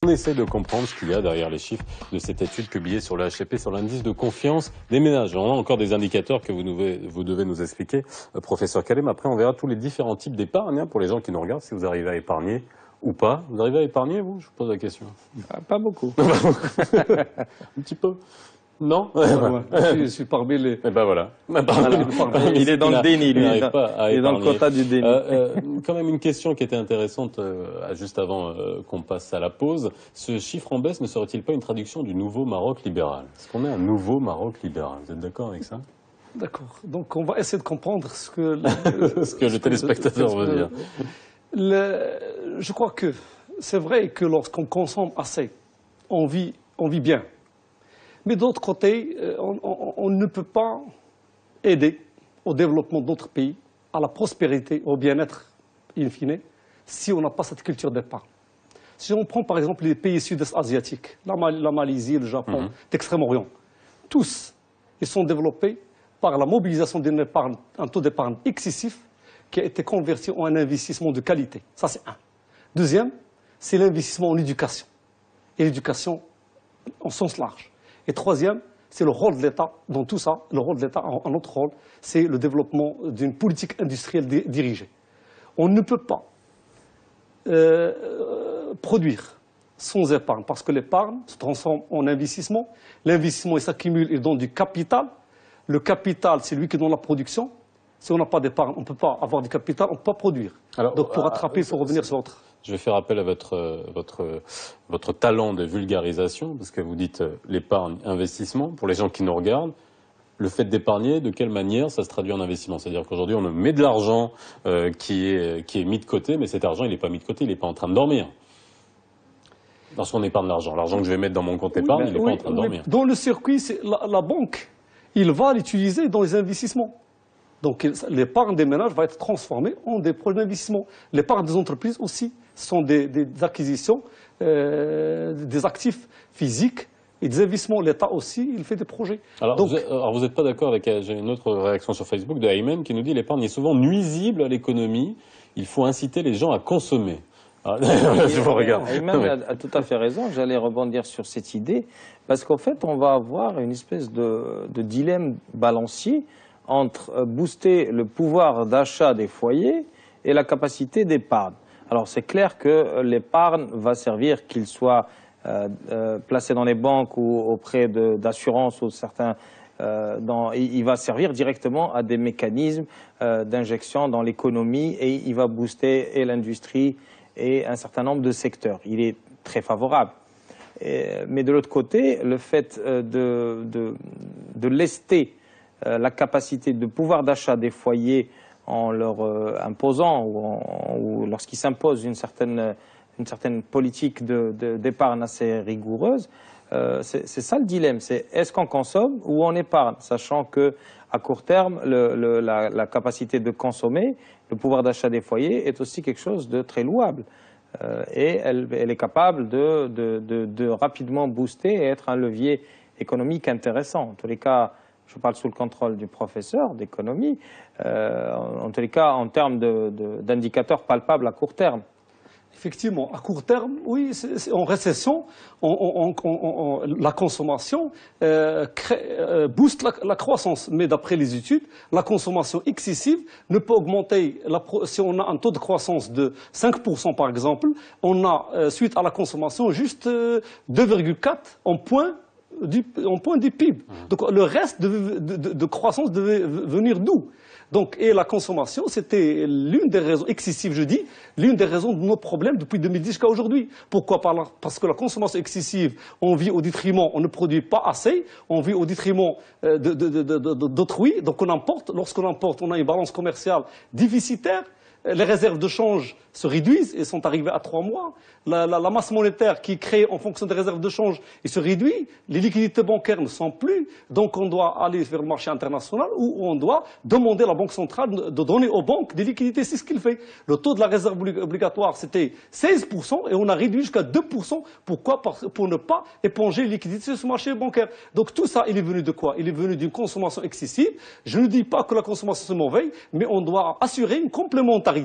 On essaie de comprendre ce qu'il y a derrière les chiffres de cette étude publiée sur le HCP, sur l'indice de confiance des ménages. On a encore des indicateurs que vous devez nous expliquer, professeur Kalem. Après, on verra tous les différents types d'épargne pour les gens qui nous regardent, si vous arrivez à épargner ou pas. Vous arrivez à épargner, vous? Je vous pose la question. Pas beaucoup. Un petit peu. Non? Je suis parmi les... Et ben voilà. Il est dans le déni, lui. Il est dans le quota du déni. Quand même une question qui était intéressante juste avant qu'on passe à la pause. Ce chiffre en baisse ne serait-il pas une traduction du nouveau Maroc libéral? Est-ce qu'on est un nouveau Maroc libéral? Vous êtes d'accord avec ça? D'accord. Donc on va essayer de comprendre ce que le téléspectateur veut dire. Je crois que c'est vrai que lorsqu'on consomme assez, on vit bien. Mais d'autre côté, on ne peut pas aider au développement d'autres pays, à la prospérité, au bien-être, in fine, si on n'a pas cette culture d'épargne. Si on prend par exemple les pays sud-est asiatiques, la Malaisie, le Japon, l'Extrême-Orient, tous, ils sont développés par la mobilisation d'une épargne, un taux d'épargne excessif qui a été converti en un investissement de qualité. Ça, c'est un. Deuxième, c'est l'investissement en éducation. Et l'éducation en sens large. Et troisième, c'est le rôle de l'État dans tout ça. Le rôle de l'État, un autre rôle, c'est le développement d'une politique industrielle dirigée. On ne peut pas produire sans épargne, parce que l'épargne se transforme en investissement. L'investissement, il s'accumule, il donne du capital. Le capital, c'est lui qui donne la production. Si on n'a pas d'épargne, on ne peut pas avoir du capital, on ne peut pas produire. Alors, donc pour rattraper, il faut revenir sur votre... Je vais faire appel à votre talent de vulgarisation, parce que vous dites l'épargne, investissement. Pour les gens qui nous regardent, le fait d'épargner, de quelle manière ça se traduit en investissement? C'est-à-dire qu'aujourd'hui, on met de l'argent qui est mis de côté, mais cet argent, il n'est pas mis de côté, il n'est pas en train de dormir. Lorsqu'on épargne l'argent que je vais mettre dans mon compte épargne, il n'est pas en train de dormir. Dans le circuit, la banque, il va l'utiliser dans les investissements. Donc l'épargne des ménages va être transformée en des projets d'investissement. L'épargne des entreprises aussi sont des acquisitions, des actifs physiques et des investissements. L'État aussi, il fait des projets. Alors vous n'êtes pas d'accord avec... J'ai une autre réaction sur Facebook de Ayman qui nous dit l'épargne est souvent nuisible à l'économie. Il faut inciter les gens à consommer. Je vous regarde. Ayman a tout à fait raison. J'allais rebondir sur cette idée parce qu'en fait, on va avoir une espèce de dilemme balancier entre booster le pouvoir d'achat des foyers et la capacité d'épargne. Alors c'est clair que l'épargne va servir, qu'il soit placé dans les banques ou auprès d'assurances ou certains, il va servir directement à des mécanismes d'injection dans l'économie et il va booster et l'industrie et un certain nombre de secteurs. Il est très favorable. Mais de l'autre côté, le fait de lester la capacité de pouvoir d'achat des foyers en leur imposant ou lorsqu'ils s'imposent une certaine politique d'épargne assez rigoureuse, c'est ça le dilemme, c'est est-ce qu'on consomme ou on épargne, sachant que à court terme, la capacité de consommer, le pouvoir d'achat des foyers est aussi quelque chose de très louable. Et elle est capable de rapidement booster et être un levier économique intéressant. En tous les cas, je parle sous le contrôle du professeur d'économie, en tous les cas en termes d'indicateurs palpables à court terme. Effectivement, à court terme, oui, en récession, la consommation booste la croissance. Mais d'après les études, la consommation excessive ne peut augmenter. Si on a un taux de croissance de 5% par exemple, on a, suite à la consommation, juste 2,4 en point du PIB. Donc le reste de croissance devait venir d'où? Donc, et la consommation, c'était l'une des raisons, excessive je dis, l'une des raisons de nos problèmes depuis 2010 jusqu'à aujourd'hui. Pourquoi? Parce que la consommation excessive, on vit au détriment, on ne produit pas assez, on vit au détriment d'autrui, donc on importe. Lorsqu'on importe, on a une balance commerciale déficitaire. Les réserves de change se réduisent et sont arrivées à 3 mois. La masse monétaire qui est créée en fonction des réserves de change se réduit. Les liquidités bancaires ne sont plus. Donc on doit aller vers le marché international où on doit demander à la Banque centrale de donner aux banques des liquidités. C'est ce qu'il fait. Le taux de la réserve obligatoire, c'était 16% et on a réduit jusqu'à 2%. Pourquoi? Pour ne pas éponger les liquidités sur ce marché bancaire. Donc tout ça, il est venu de quoi? Il est venu d'une consommation excessive. Je ne dis pas que la consommation c'est mauvais, mais on doit assurer une complémentarité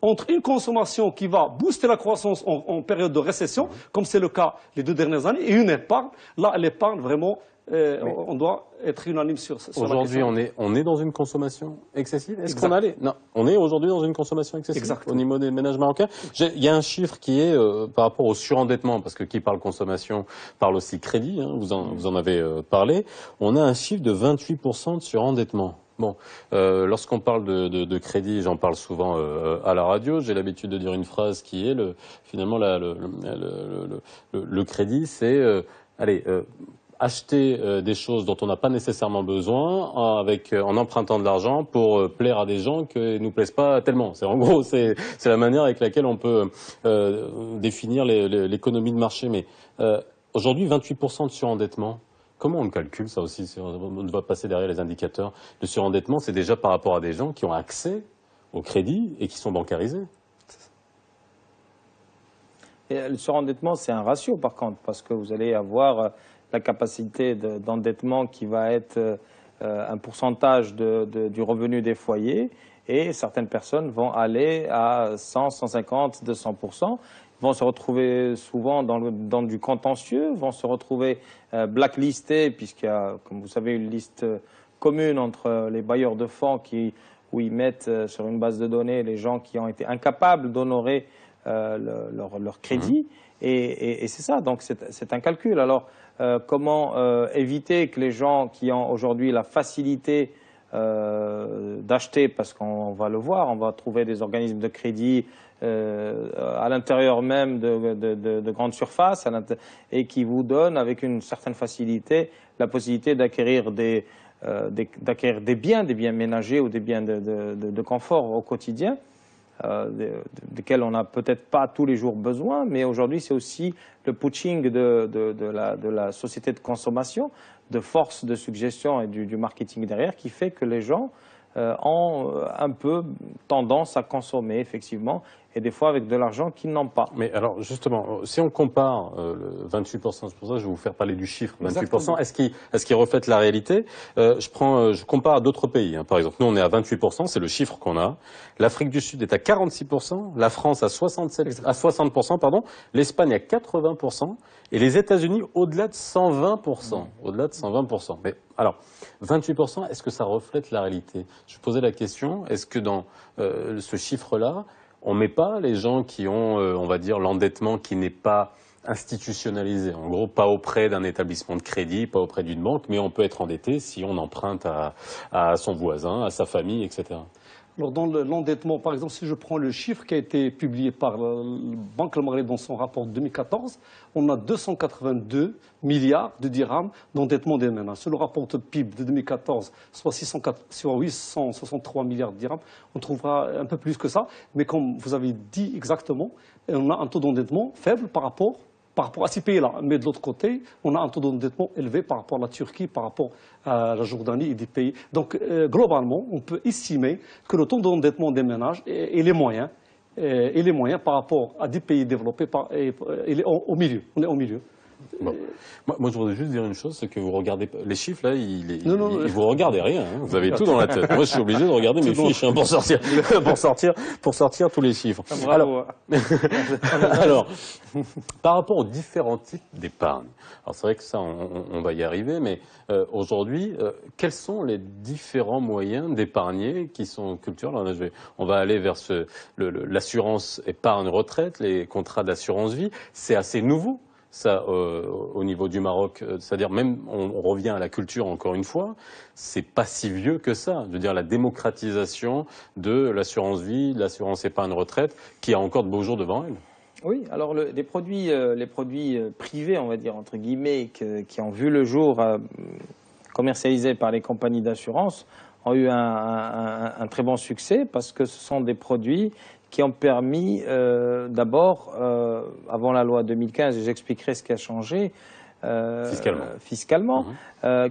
entre une consommation qui va booster la croissance en période de récession, comme c'est le cas les 2 dernières années, et une épargne. Là, l'épargne, vraiment, on doit être unanime sur la question. Aujourd'hui, on est dans une consommation excessive. Est-ce qu'on allait? Non, on est aujourd'hui dans une consommation excessive. Exactement. Au niveau des ménages marocains. Il y a un chiffre qui est par rapport au surendettement, parce que qui parle consommation parle aussi crédit. Hein, vous en avez parlé. On a un chiffre de 28% de surendettement. Bon, lorsqu'on parle de crédit, j'en parle souvent à la radio. J'ai l'habitude de dire une phrase qui est finalement le crédit, c'est acheter des choses dont on n'a pas nécessairement besoin en empruntant de l'argent pour plaire à des gens qui ne nous plaisent pas tellement. En gros, c'est la manière avec laquelle on peut définir l'économie de marché. Mais aujourd'hui, 28% de surendettement. Comment on le calcule, ça aussi? On doit passer derrière les indicateurs. Le surendettement, c'est déjà par rapport à des gens qui ont accès au crédit et qui sont bancarisés. Et le surendettement, c'est un ratio, par contre, parce que vous allez avoir la capacité d'endettement qui va être un pourcentage du revenu des foyers, et certaines personnes vont aller à 100, 150, 200%. Vont se retrouver souvent dans du contentieux, vont se retrouver blacklistés, puisqu'il y a, comme vous savez, une liste commune entre les bailleurs de fonds où ils mettent sur une base de données les gens qui ont été incapables d'honorer leur crédit. Et c'est ça, donc c'est un calcul. Alors, comment éviter que les gens qui ont aujourd'hui la facilité d'acheter, parce qu'on va le voir, on va trouver des organismes de crédit à l'intérieur même de grandes surfaces et qui vous donnent avec une certaine facilité la possibilité d'acquérir des biens ménagers ou des biens de confort au quotidien, desquels on n'a peut-être pas tous les jours besoin, mais aujourd'hui c'est aussi le pushing de la société de consommation, de force de suggestion et du marketing derrière qui fait que les gens ont un peu tendance à consommer effectivement et des fois avec de l'argent qu'ils n'ont pas. Mais alors justement, si on compare le 28%, c'est pour ça que je vais vous faire parler du chiffre 28%, est-ce qu'il reflète la réalité? Je compare à d'autres pays, hein. Par exemple, nous on est à 28%, c'est le chiffre qu'on a. L'Afrique du Sud est à 46%, la France à 60%, pardon, l'Espagne à 80%, et les États-Unis au-delà de 120%. Au-delà de 120%. Mais alors, 28%, est-ce que ça reflète la réalité? Je posais la question, est-ce que dans ce chiffre-là, on ne met pas les gens qui ont, on va dire, l'endettement qui n'est pas institutionnalisé, en gros, pas auprès d'un établissement de crédit, pas auprès d'une banque, mais on peut être endetté si on emprunte à son voisin, à sa famille, etc. Alors dans l'endettement, par exemple, si je prends le chiffre qui a été publié par la Banque Al Maghreb dans son rapport 2014, on a 282 milliards de dirhams d'endettement des ménages. Sur le rapport de PIB de 2014, soit 863 milliards de dirhams, on trouvera un peu plus que ça. Mais comme vous avez dit exactement, on a un taux d'endettement faible par rapport à ces pays-là. Mais de l'autre côté, on a un taux d'endettement élevé par rapport à la Turquie, par rapport à la Jordanie et des pays. Donc, globalement, on peut estimer que le taux d'endettement des ménages et les moyens par rapport à des pays développés, il est au milieu. On est au milieu. Bon. Moi, je voudrais juste dire une chose, c'est que vous regardez les chiffres là, vous regardez rien, hein, vous avez tout dans la tête. Moi, je suis obligé de regarder mes fiches hein, pour sortir tous les chiffres. Bravo. Alors, par rapport aux différents types d'épargne, alors c'est vrai que ça, on va y arriver, mais aujourd'hui, quels sont les différents moyens d'épargner qui sont culturels? Là, on va aller vers l'assurance épargne retraite, les contrats d'assurance vie, c'est assez nouveau. Ça, au niveau du Maroc, c'est-à-dire même, on revient à la culture encore une fois, c'est pas si vieux que ça. Je veux dire, la démocratisation de l'assurance vie, de l'assurance épargne retraite, qui a encore de beaux jours devant elle. Oui, alors les produits privés, on va dire, entre guillemets, qui ont vu le jour commercialisés par les compagnies d'assurance, ont eu un très bon succès parce que ce sont des produits qui ont permis d'abord, avant la loi 2015, et j'expliquerai ce qui a changé fiscalement,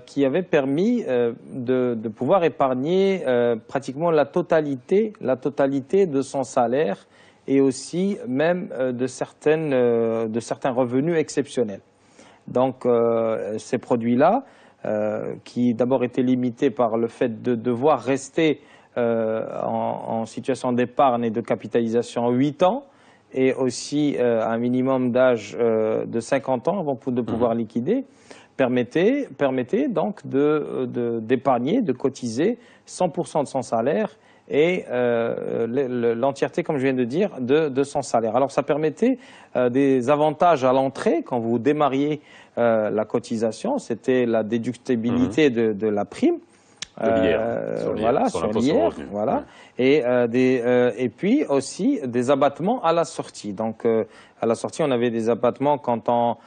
qui avait permis de pouvoir épargner pratiquement la totalité de son salaire et aussi même de certains revenus exceptionnels. Donc ces produits-là, qui d'abord étaient limités par le fait de devoir rester en situation d'épargne et de capitalisation 8 ans et aussi un minimum d'âge de 50 ans avant de pouvoir liquider, permettait donc d'épargner, de cotiser 100% de son salaire et l'entièreté, comme je viens de dire, de son salaire. Alors ça permettait des avantages à l'entrée quand vous démarriez la cotisation, c'était la déductibilité de la prime. Sur l'IR, voilà, et puis aussi des abattements à la sortie. Donc à la sortie, on avait des abattements quand on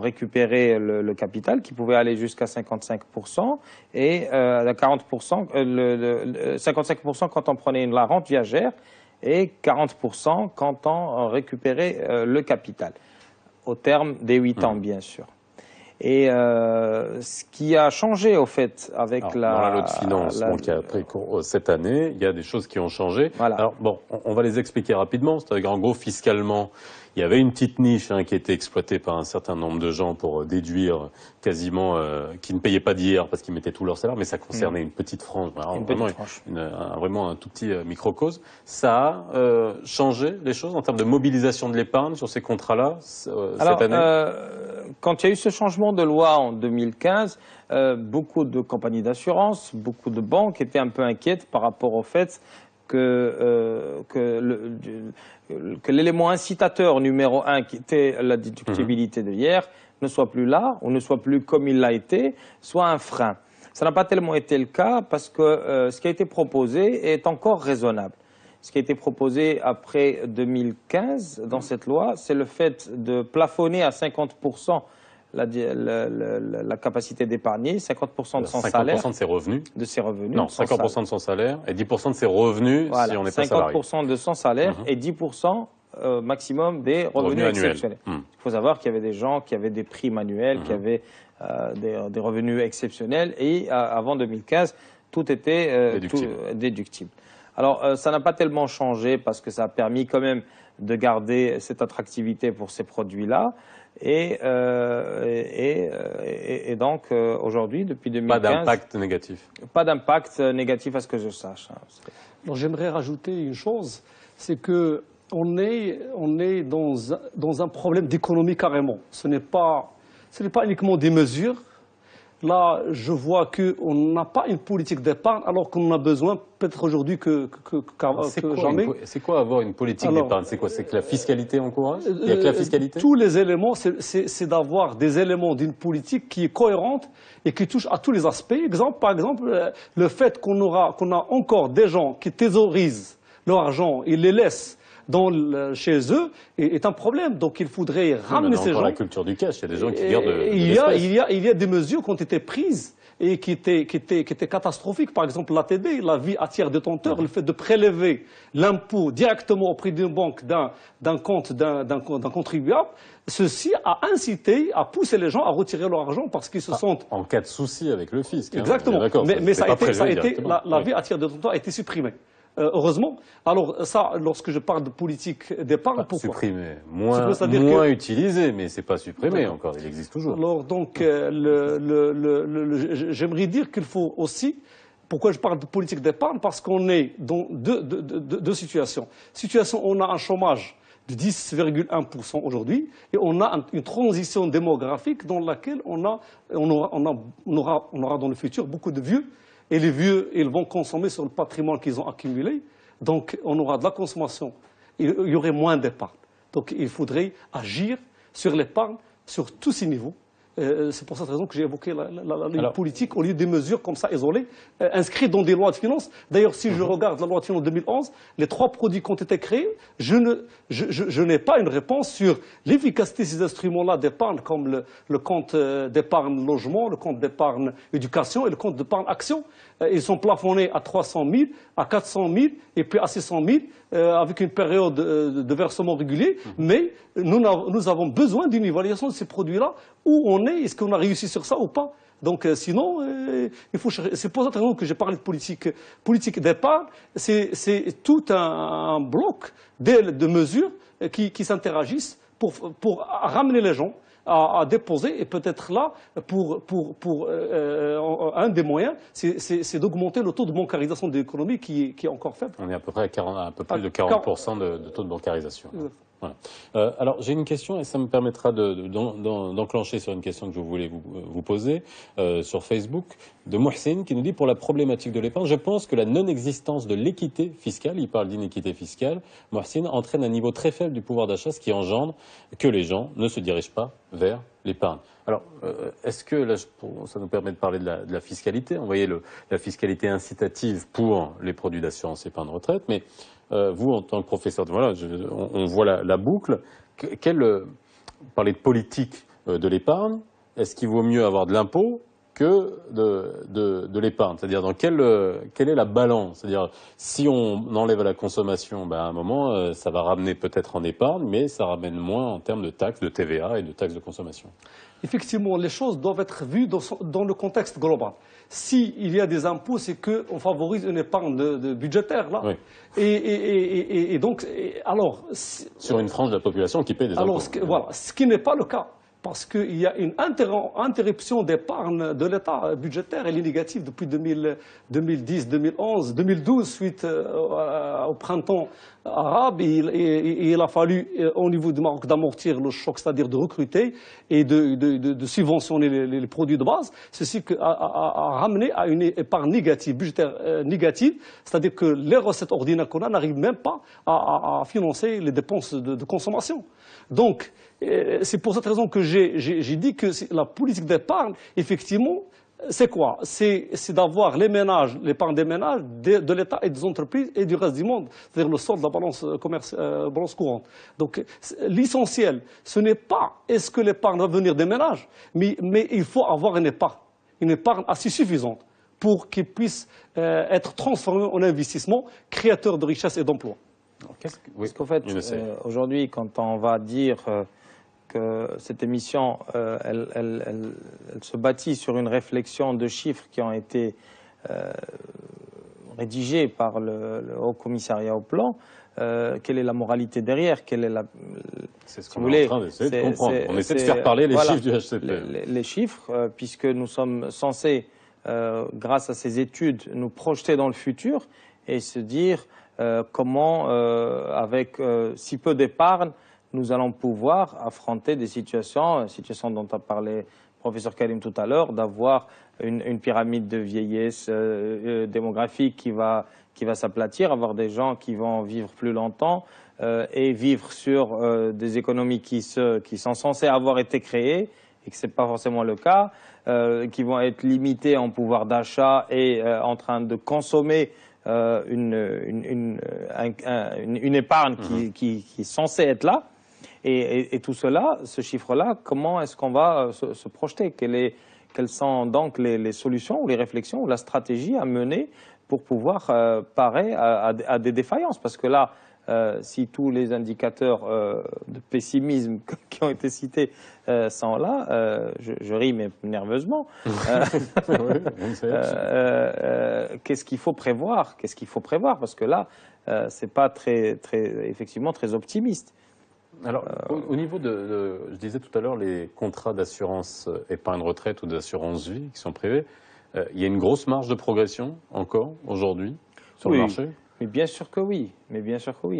récupérait le capital, qui pouvait aller jusqu'à 55%, et 55% quand on prenait la rente viagère, et 40% quand on récupérait le capital, au terme des 8 ans, bien sûr. Et ce qui a changé, au fait, avec dans la loi de finances qui a pris cours cette année, il y a des choses qui ont changé. Voilà. Alors, bon, on va les expliquer rapidement. C'est-à-dire qu'en gros, fiscalement, il y avait une petite niche qui était exploitée par un certain nombre de gens pour déduire quasiment, qui ne payaient pas d'IR parce qu'ils mettaient tout leur salaire, mais ça concernait une petite frange, vraiment un tout petit microcosme. Ça a changé les choses en termes de mobilisation de l'épargne sur ces contrats-là cette année. Quand il y a eu ce changement de loi en 2015, beaucoup de compagnies d'assurance, beaucoup de banques étaient un peu inquiètes par rapport au fait que l'élément incitateur numéro 1, qui était la déductibilité de hier, ne soit plus là, ou ne soit plus comme il l'a été, soit un frein. Ça n'a pas tellement été le cas parce que ce qui a été proposé est encore raisonnable. Ce qui a été proposé après 2015 dans cette loi, c'est le fait de plafonner à 50% la capacité d'épargner, 50% de son salaire. 50% de ses revenus. De ses revenus. Non, 50% de son salaire et 10% de ses revenus si on n'est pas salarié. 50% de son salaire et 10% maximum des revenus exceptionnels. Il faut savoir qu'il y avait des gens qui avaient des primes annuelles, qui avaient des revenus exceptionnels et avant 2015, tout était déductible. Alors, ça n'a pas tellement changé parce que ça a permis quand même de garder cette attractivité pour ces produits-là. Et donc, aujourd'hui, depuis 2015... Pas d'impact négatif. Pas d'impact négatif à ce que je sache. J'aimerais rajouter une chose, c'est qu'on est dans un problème d'économie carrément. Ce n'est pas uniquement des mesures. Là, je vois qu'on n'a pas une politique d'épargne alors qu'on en a besoin peut-être aujourd'hui que jamais. C'est quoi avoir une politique d'épargne? C'est quoi? C'est que la fiscalité encourage? Il n'y a que la fiscalité? Tous les éléments, c'est d'avoir des éléments d'une politique qui est cohérente et qui touche à tous les aspects. Par exemple, le fait qu'on a encore des gens qui thésaurisent leur argent et les laissent chez eux est un problème. Donc il faudrait ramener ces gens. La culture du cash, il y a des gens qui gardent il y a des mesures qui ont été prises et qui étaient catastrophiques. Par exemple, l'ATD, la vie à tiers détenteur, le fait de prélever l'impôt directement auprès d'une banque d'un compte d'un contribuable, ceci a incité, a poussé les gens à retirer leur argent parce qu'ils se sentent... En cas de souci avec le fisc. Exactement. Mais ça a été la vie à tiers détenteur a été supprimée. Heureusement. Alors ça, lorsque je parle de politique d'épargne, pourquoi supprimé, moins utilisé, mais c'est pas supprimé encore, il existe toujours. Alors donc, j'aimerais dire qu'il faut aussi, pourquoi je parle de politique d'épargne, parce qu'on est dans deux situations. Situation, on a un chômage de 10,1% aujourd'hui, et on a une transition démographique dans laquelle on aura dans le futur beaucoup de vieux. Et les vieux, ils vont consommer sur le patrimoine qu'ils ont accumulé. Donc, on aura de la consommation. Il y aurait moins d'épargne. Donc, il faudrait agir sur l'épargne, sur tous ces niveaux. C'est pour cette raison que j'ai évoqué la politique au lieu des mesures comme ça isolées, inscrites dans des lois de finances. D'ailleurs, si je regarde la loi de finances 2011, les 3 produits qui ont été créés, je n'ai pas une réponse sur l'efficacité de ces instruments-là d'épargne, comme le compte d'épargne logement, le compte d'épargne éducation et le compte d'épargne action. Ils sont plafonnés à 300 000, à 400 000 et puis à 600 000 avec une période de versement régulier. Mais nous avons besoin d'une évaluation de ces produits-là. Où on est? Est-ce qu'on a réussi sur ça ou pas? Donc sinon, il faut chercher. C'est pour cette raison que j'ai parlé de politique d'épargne. C'est tout un bloc de mesures qui s'interagissent pour ramener les gens à déposer, et peut-être là, un des moyens, c'est d'augmenter le taux de bancarisation de l'économie qui est encore faible. On est à peu près à un peu plus de 40% de taux de bancarisation. Voilà. Alors j'ai une question et ça me permettra d'enclencher sur une question que je voulais vous poser sur Facebook de Mohsin qui nous dit: pour la problématique de l'épargne, je pense que la non-existence de l'équité fiscale, il parle d'inéquité fiscale, Mohsin, entraîne un niveau très faible du pouvoir d'achat, ce qui engendre que les gens ne se dirigent pas vers l'épargne. Alors, est-ce que, là, ça nous permet de parler de la fiscalité, vous voyez la fiscalité incitative pour les produits d'assurance épargne retraite, mais vous, en tant que professeur, voilà, on voit la boucle. Parler de politique de l'épargne, est-ce qu'il vaut mieux avoir de l'impôt que de l'épargne? C'est-à-dire, quelle est la balance? C'est-à-dire, si on enlève la consommation, à un moment, ça va ramener peut-être en épargne, mais ça ramène moins en termes de taxes, de TVA et de taxes de consommation. Effectivement, les choses doivent être vues dans le contexte global. S'il y a des impôts, c'est qu'on favorise une épargne budgétaire, là. Oui. Et donc, alors... Sur une frange de la population qui paie des impôts. Voilà, ce qui n'est pas le cas. parce qu'il y a une interruption d'épargne de l'État budgétaire. Elle est négative depuis 2010, 2011, 2012, suite au printemps arabe. Il a fallu, au niveau du Maroc, d'amortir le choc, c'est-à-dire de recruter et de subventionner les produits de base. Ceci a ramené à une épargne négative, budgétaire négative, c'est-à-dire que les recettes ordinaires qu'on a n'arrivent même pas à financer les dépenses de consommation. Donc, c'est pour cette raison que j'ai dit que la politique d'épargne, effectivement, c'est quoi? C'est d'avoir les ménages, l'épargne des ménages, de l'État et des entreprises et du reste du monde, c'est-à-dire le sort de la balance courante. Donc, l'essentiel, ce n'est pas est-ce que l'épargne va venir des ménages, mais il faut avoir une épargne assez suffisante pour qu'il puisse être transformé en investissement créateur de richesse et d'emplois. Parce qu'en fait, aujourd'hui, quand on va dire que cette émission, elle se bâtit sur une réflexion de chiffres qui ont été rédigés par le Haut Commissariat au Plan, quelle est la moralité derrière? Quelle est la... C'est ce qu'on est en train d'essayer de comprendre. On essaie de faire parler les chiffres du HCP. Les chiffres, puisque nous sommes censés, grâce à ces études, nous projeter dans le futur et se dire comment, avec si peu d'épargne, nous allons pouvoir affronter des situations dont a parlé le professeur Karim tout à l'heure, d'avoir une pyramide de vieillesse démographique qui va s'aplatir, avoir des gens qui vont vivre plus longtemps et vivre sur des économies qui sont censées avoir été créées et que ce n'est pas forcément le cas, qui vont être limitées en pouvoir d'achat et en train de consommer une épargne qui est censée être là. Et tout cela, ce chiffre-là, comment est-ce qu'on va se projeter? Quelles sont donc les solutions ou les réflexions ou la stratégie à mener pour pouvoir parer à des défaillances? Parce que là, si tous les indicateurs de pessimisme qui ont été cités sont là, je ris mais nerveusement, qu'est-ce qu'il faut prévoir? Qu'est-ce qu'il faut prévoir? Parce que là, c'est pas effectivement très optimiste. Alors, au niveau je disais tout à l'heure, les contrats d'assurance épargne-retraite ou d'assurance vie qui sont privés, il y a une grosse marge de progression encore aujourd'hui sur le marché? Mais bien sûr que oui.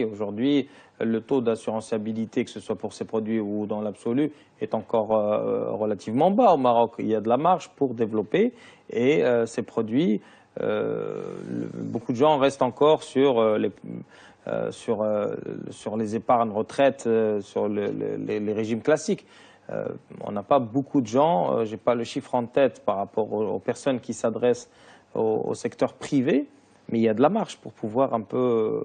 Aujourd'hui, le taux d'assuranceabilité, que ce soit pour ces produits ou dans l'absolu, est encore relativement bas au Maroc. Il y a de la marge pour développer et ces produits, beaucoup de gens restent encore sur les épargnes retraites, sur les régimes classiques. On n'a pas beaucoup de gens, je n'ai pas le chiffre en tête par rapport aux personnes qui s'adressent au secteur privé, mais il y a de la marge pour pouvoir un peu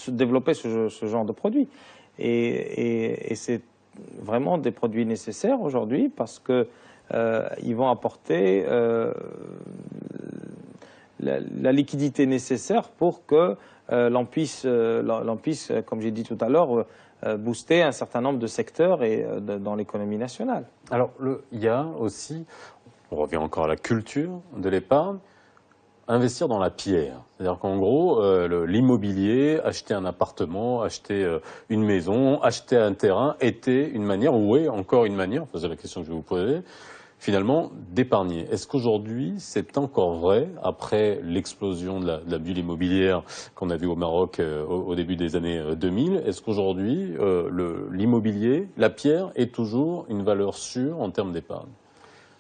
développer ce genre de produits. Et c'est vraiment des produits nécessaires aujourd'hui parce qu'ils vont apporter la liquidité nécessaire pour que l'on puisse, comme j'ai dit tout à l'heure, booster un certain nombre de secteurs dans l'économie nationale. Alors, il y a aussi, on revient encore à la culture de l'épargne, investir dans la pierre. C'est-à-dire qu'en gros, l'immobilier, acheter un appartement, acheter une maison, acheter un terrain était une manière, ou est encore une manière, c'est la question que je vais vous poser, finalement, d'épargner. Est-ce qu'aujourd'hui, c'est encore vrai, après l'explosion de la bulle immobilière qu'on a vue au Maroc au début des années 2000, est-ce qu'aujourd'hui, l'immobilier, la pierre, est toujours une valeur sûre en termes d'épargne?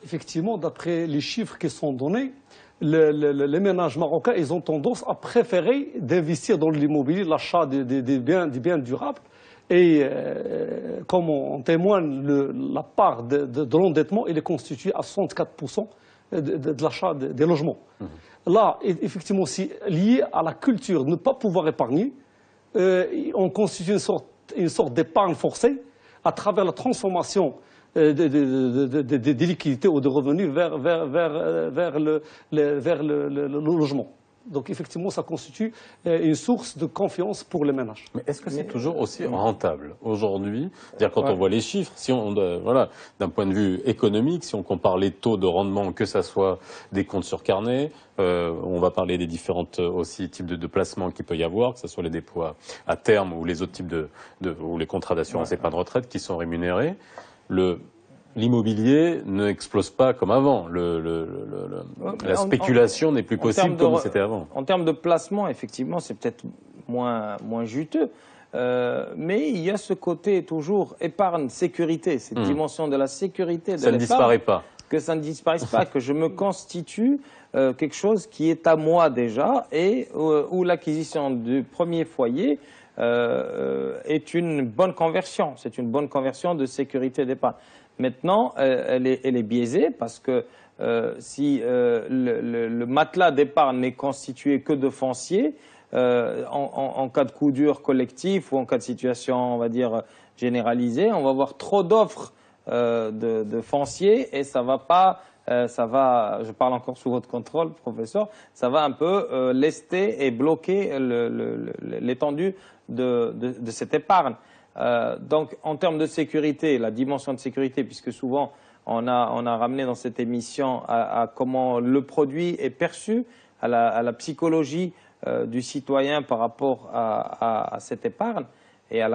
Effectivement, d'après les chiffres qui sont donnés, les ménages marocains, ils ont tendance à préférer d'investir dans l'immobilier, l'achat des biens durables. Et comme en témoigne, la part de l'endettement, elle est constituée à 64% de l'achat des logements. Là, effectivement, c'est lié à la culture de ne pas pouvoir épargner. On constitue une sorte d'épargne forcée à travers la transformation des liquidités ou de revenus vers le logement. Donc effectivement, ça constitue une source de confiance pour les ménages. Mais est-ce que c'est toujours aussi rentable aujourd'hui? C'est-à-dire quand on voit les chiffres, si d'un point de vue économique, si on compare les taux de rendement, que ce soit des comptes sur carnet, on va parler des différentes aussi types de placements qu'il peut y avoir, que ce soit les dépôts à terme ou les autres types ou les contrats d'assurance épargne retraite qui sont rémunérés. l'immobilier n'explose pas comme avant. La spéculation n'est plus possible comme c'était avant. En termes de placement, effectivement, c'est peut-être moins juteux. Mais il y a ce côté toujours épargne, sécurité, cette dimension de la sécurité de l'épargne. Ça ne disparaît pas. Que ça ne disparaisse pas, que je me constitue quelque chose qui est à moi déjà et où l'acquisition du premier foyer est une bonne conversion. C'est une bonne conversion de sécurité d'épargne. Maintenant, elle est biaisée parce que si le matelas d'épargne n'est constitué que de foncier, en cas de coup dur collectif ou en cas de situation, on va dire, généralisée, on va avoir trop d'offres de foncier et ça va pas, je parle encore sous votre contrôle, professeur, ça va un peu lester et bloquer l'étendue de cette épargne. Donc, en termes de sécurité, la dimension de sécurité, puisque souvent on a ramené dans cette émission à comment le produit est perçu, à la psychologie du citoyen par rapport à cette épargne et à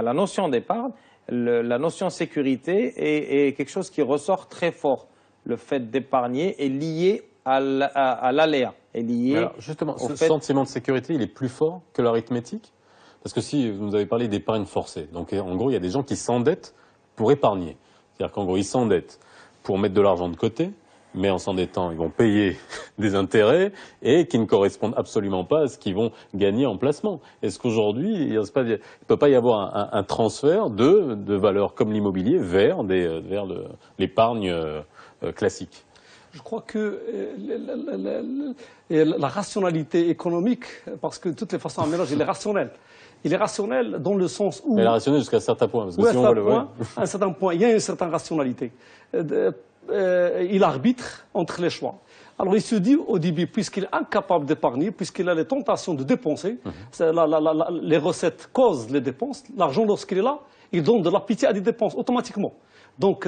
la notion d'épargne, la notion sécurité est quelque chose qui ressort très fort. Le fait d'épargner est lié à l'aléa. Justement, ce sentiment de sécurité, il est plus fort que l'arithmétique? Parce que si vous nous avez parlé d'épargne forcée, donc en gros, il y a des gens qui s'endettent pour épargner. C'est-à-dire qu'en gros, ils s'endettent pour mettre de l'argent de côté, mais en s'endettant, ils vont payer des intérêts et qui ne correspondent absolument pas à ce qu'ils vont gagner en placement. Est-ce qu'aujourd'hui, il ne peut pas y avoir un transfert de valeurs comme l'immobilier vers l'épargne classique? Je crois que la rationalité économique, parce que de toutes les façons, un mélange, il est rationnel. Il est rationnel dans le sens où... Mais il est rationnel jusqu'à un certain point. Parce que à un certain point, il y a une certaine rationalité. Il arbitre entre les choix. Alors il se dit au début, puisqu'il est incapable d'épargner, puisqu'il a les tentations de dépenser, les recettes causent les dépenses, l'argent lorsqu'il est là, il donne de l'appétit à des dépenses automatiquement. Donc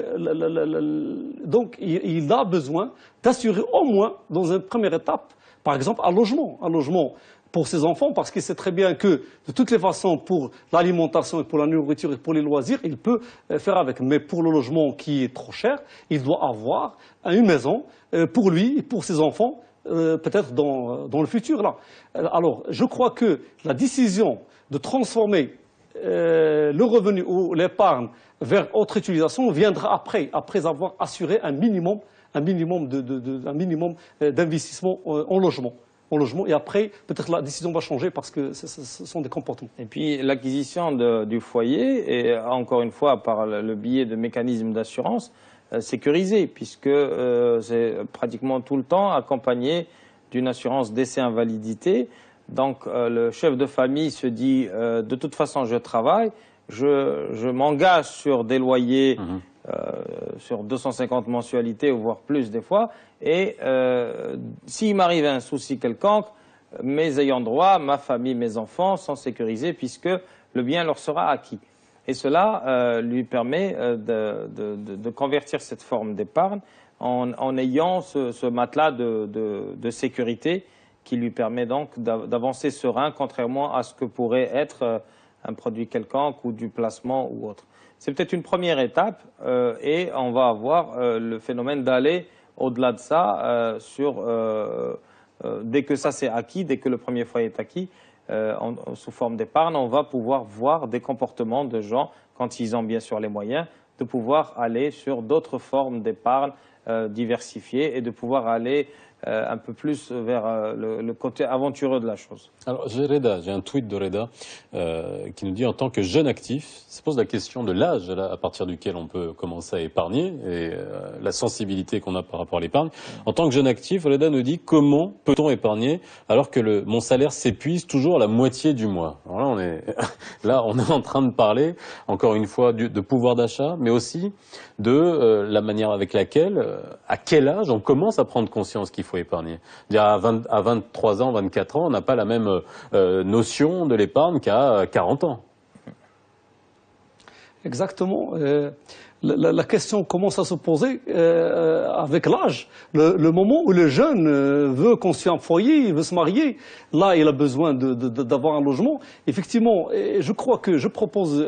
il a besoin d'assurer au moins, dans une première étape, par exemple, un logement pour ses enfants, parce qu'il sait très bien que, de toutes les façons, pour l'alimentation et pour la nourriture et pour les loisirs, il peut faire avec. Mais pour le logement qui est trop cher, il doit avoir une maison pour lui et pour ses enfants, peut-être dans le futur. Là. Alors, je crois que la décision de transformer le revenu ou l'épargne vers autre utilisation viendra après avoir assuré un minimum d'investissement en logement. Et après, peut-être la décision va changer parce que ce sont des comportements. Et puis l'acquisition du foyer est, encore une fois, par le biais de mécanismes d'assurance, sécurisé, puisque c'est pratiquement tout le temps accompagné d'une assurance décès-invalidité. Donc le chef de famille se dit de toute façon je travaille, je m'engage sur des loyers sur 250 mensualités, voire plus des fois, et s'il m'arrive un souci quelconque, mes ayants droit, ma famille, mes enfants sont sécurisés puisque le bien leur sera acquis. Et cela lui permet de convertir cette forme d'épargne en ayant ce matelas de sécurité qui lui permet donc d'avancer serein, contrairement à ce que pourrait être un produit quelconque ou du placement ou autre. C'est peut-être une première étape et on va avoir le phénomène d'aller au-delà de ça dès que ça c'est acquis, dès que le premier foyer est acquis, sous forme d'épargne, on va pouvoir voir des comportements de gens, quand ils ont bien sûr les moyens, de pouvoir aller sur d'autres formes d'épargne diversifiées et de pouvoir aller un peu plus vers le côté aventureux de la chose. Alors j'ai un tweet de Reda qui nous dit en tant que jeune actif, se pose la question de l'âge à partir duquel on peut commencer à épargner et la sensibilité qu'on a par rapport à l'épargne. En tant que jeune actif, Reda nous dit comment peut-on épargner alors que mon salaire s'épuise toujours à la moitié du mois. Alors là on est en train de parler encore une fois de pouvoir d'achat, mais aussi de la manière avec laquelle, à quel âge on commence à prendre conscience qu'il faut épargner. À 23 ans, 24 ans, on n'a pas la même notion de l'épargne qu'à 40 ans. Exactement. la question commence à se poser avec l'âge. Le moment où le jeune veut construire un foyer, il veut se marier, là il a besoin d'avoir un logement. Effectivement, je crois que je propose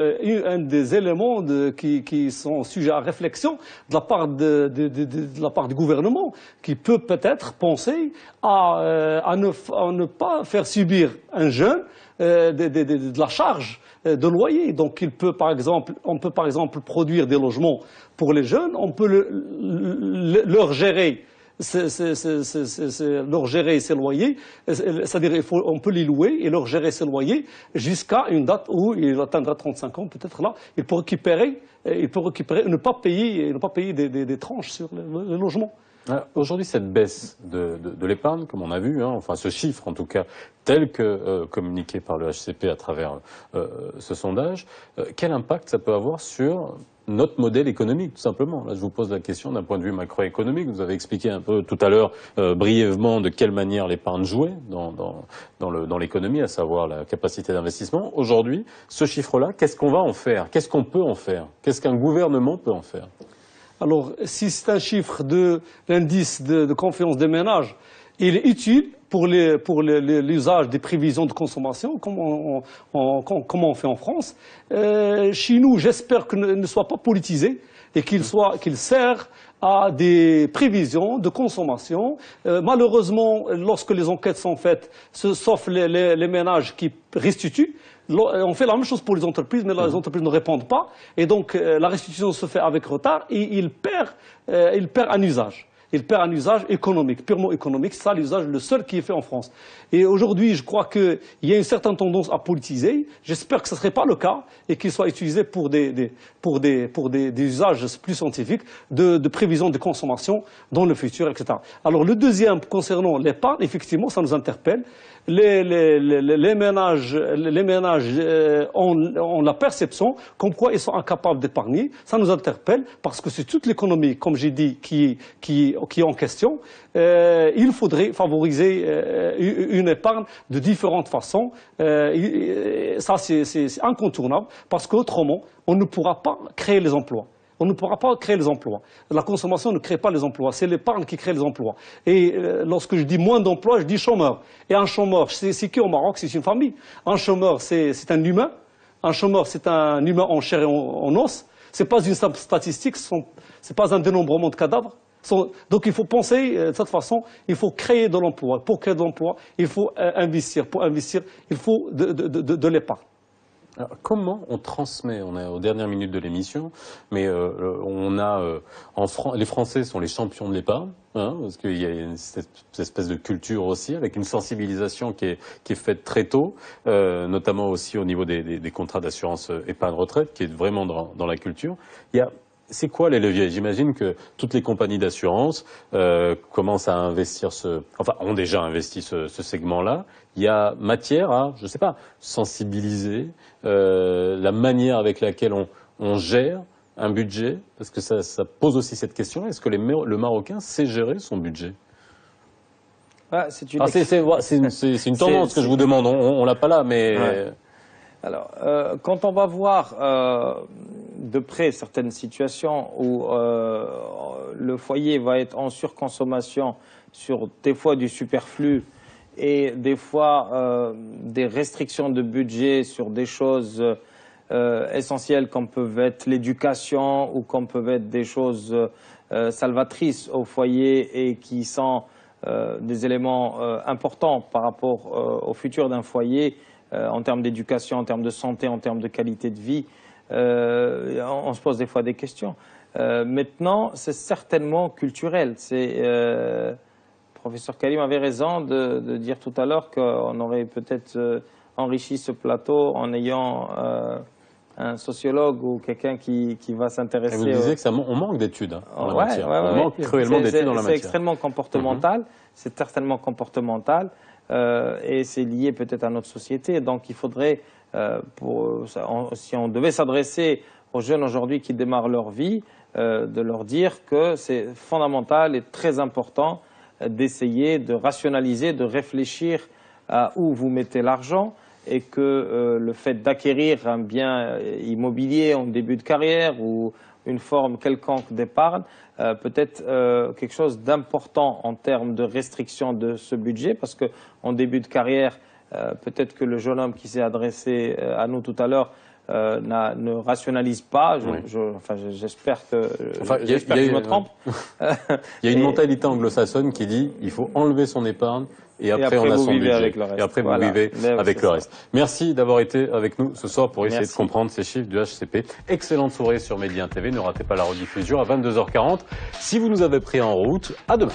un des éléments qui sont sujets à réflexion de la part, de la part du gouvernement, qui peut peut-être penser à ne pas faire subir un jeune de la charge de loyer. Donc on peut par exemple produire des logements pour les jeunes, on peut leur gérer ces loyers, c'est-à-dire on peut les louer et leur gérer ces loyers jusqu'à une date où il atteindra 35 ans, peut-être là, il peut récupérer, ne pas payer des tranches sur les logements. Aujourd'hui, cette baisse de l'épargne, comme on a vu, enfin ce chiffre en tout cas, tel que communiqué par le HCP à travers ce sondage, quel impact ça peut avoir sur notre modèle économique, tout simplement? Là, je vous pose la question d'un point de vue macroéconomique. Vous avez expliqué un peu tout à l'heure, brièvement, de quelle manière l'épargne jouait dans l'économie, à savoir la capacité d'investissement. Aujourd'hui, ce chiffre-là, qu'est-ce qu'on va en faire? Qu'est-ce qu'on peut en faire? Qu'est-ce qu'un gouvernement peut en faire? Alors, si c'est un chiffre de l'indice de confiance des ménages, il est utile pour l'usage des prévisions de consommation, comme on fait en France. Chez nous, j'espère qu'il ne soit pas politisé et qu'il sert à des prévisions de consommation. Malheureusement, lorsque les enquêtes sont faites, sauf les ménages qui restituent, on fait la même chose pour les entreprises, mais les entreprises ne répondent pas. Et donc, la restitution se fait avec retard et il perd un usage. Il perd un usage économique, purement économique. C'est ça l'usage, le seul qui est fait en France. Et aujourd'hui, je crois qu'il y a une certaine tendance à politiser. J'espère que ce ne serait pas le cas et qu'il soit utilisé pour des usages plus scientifiques de prévision de consommation dans le futur, etc. Alors, le deuxième, concernant l'épargne, effectivement, ça nous interpelle. Les ménages ont la perception comme quoi ils sont incapables d'épargner. Ça nous interpelle parce que c'est toute l'économie, comme j'ai dit, qui est en question. Il faudrait favoriser une épargne de différentes façons. Ça, c'est incontournable parce qu'autrement, on ne pourra pas créer les emplois. On ne pourra pas créer les emplois. La consommation ne crée pas les emplois, c'est l'épargne qui crée les emplois. Et lorsque je dis moins d'emplois, je dis chômeur. Et un chômeur, c'est qui au Maroc? C'est une famille. Un chômeur, c'est un humain. Un chômeur, c'est un humain en chair et en os. C'est pas une simple statistique, c'est pas un dénombrement de cadavres. Donc il faut penser de cette façon, il faut créer de l'emploi. Pour créer de l'emploi, il faut investir. Pour investir, il faut de l'épargne. Alors, comment on transmet? On est aux dernières minutes de l'émission, mais les Français sont les champions de l'épargne, parce qu'il y a cette espèce de culture aussi, avec une sensibilisation qui est faite très tôt, notamment aussi au niveau des contrats d'assurance épargne-retraite, qui est vraiment dans la culture. C'est quoi les leviers? J'imagine que toutes les compagnies d'assurance commencent à investir ont déjà investi ce segment-là. Il y a matière à, je ne sais pas, sensibiliser la manière avec laquelle on gère un budget, parce que ça pose aussi cette question. Est-ce que le Marocain sait gérer son budget? C'est une tendance que je vous demande. On l'a pas là, mais... Ouais. Alors, quand on va voir de près certaines situations où le foyer va être en surconsommation sur des fois du superflu et des fois des restrictions de budget sur des choses essentielles comme peuvent être l'éducation ou comme peuvent être des choses salvatrices au foyer et qui sont des éléments importants par rapport au futur d'un foyer, en termes d'éducation, en termes de santé, en termes de qualité de vie, on se pose des fois des questions. Maintenant, c'est certainement culturel. Le professeur Karim avait raison de dire tout à l'heure qu'on aurait peut-être enrichi ce plateau en ayant un sociologue ou quelqu'un qui va s'intéresser... Vous disiez qu'on manque d'études en la matière. On manque cruellement d'études dans la matière. C'est extrêmement comportemental. C'est certainement comportemental. Et c'est lié peut-être à notre société. Donc il faudrait, si on devait s'adresser aux jeunes aujourd'hui qui démarrent leur vie, de leur dire que c'est fondamental et très important d'essayer de rationaliser, de réfléchir à où vous mettez l'argent et que le fait d'acquérir un bien immobilier en début de carrière ou une forme quelconque d'épargne, peut-être quelque chose d'important en termes de restriction de ce budget, parce qu'en début de carrière, peut-être que le jeune homme qui s'est adressé à nous tout à l'heure ne rationalise pas. J'espère que je me trompe. Il y a une mentalité anglo-saxonne qui dit il faut enlever son épargne et après on a son budget. Avec le reste. Et après vous vivez avec le reste. Merci d'avoir été avec nous ce soir pour essayer de comprendre ces chiffres du HCP. Excellente soirée sur Média TV. Ne ratez pas la rediffusion à 22h40. Si vous nous avez pris en route, à demain.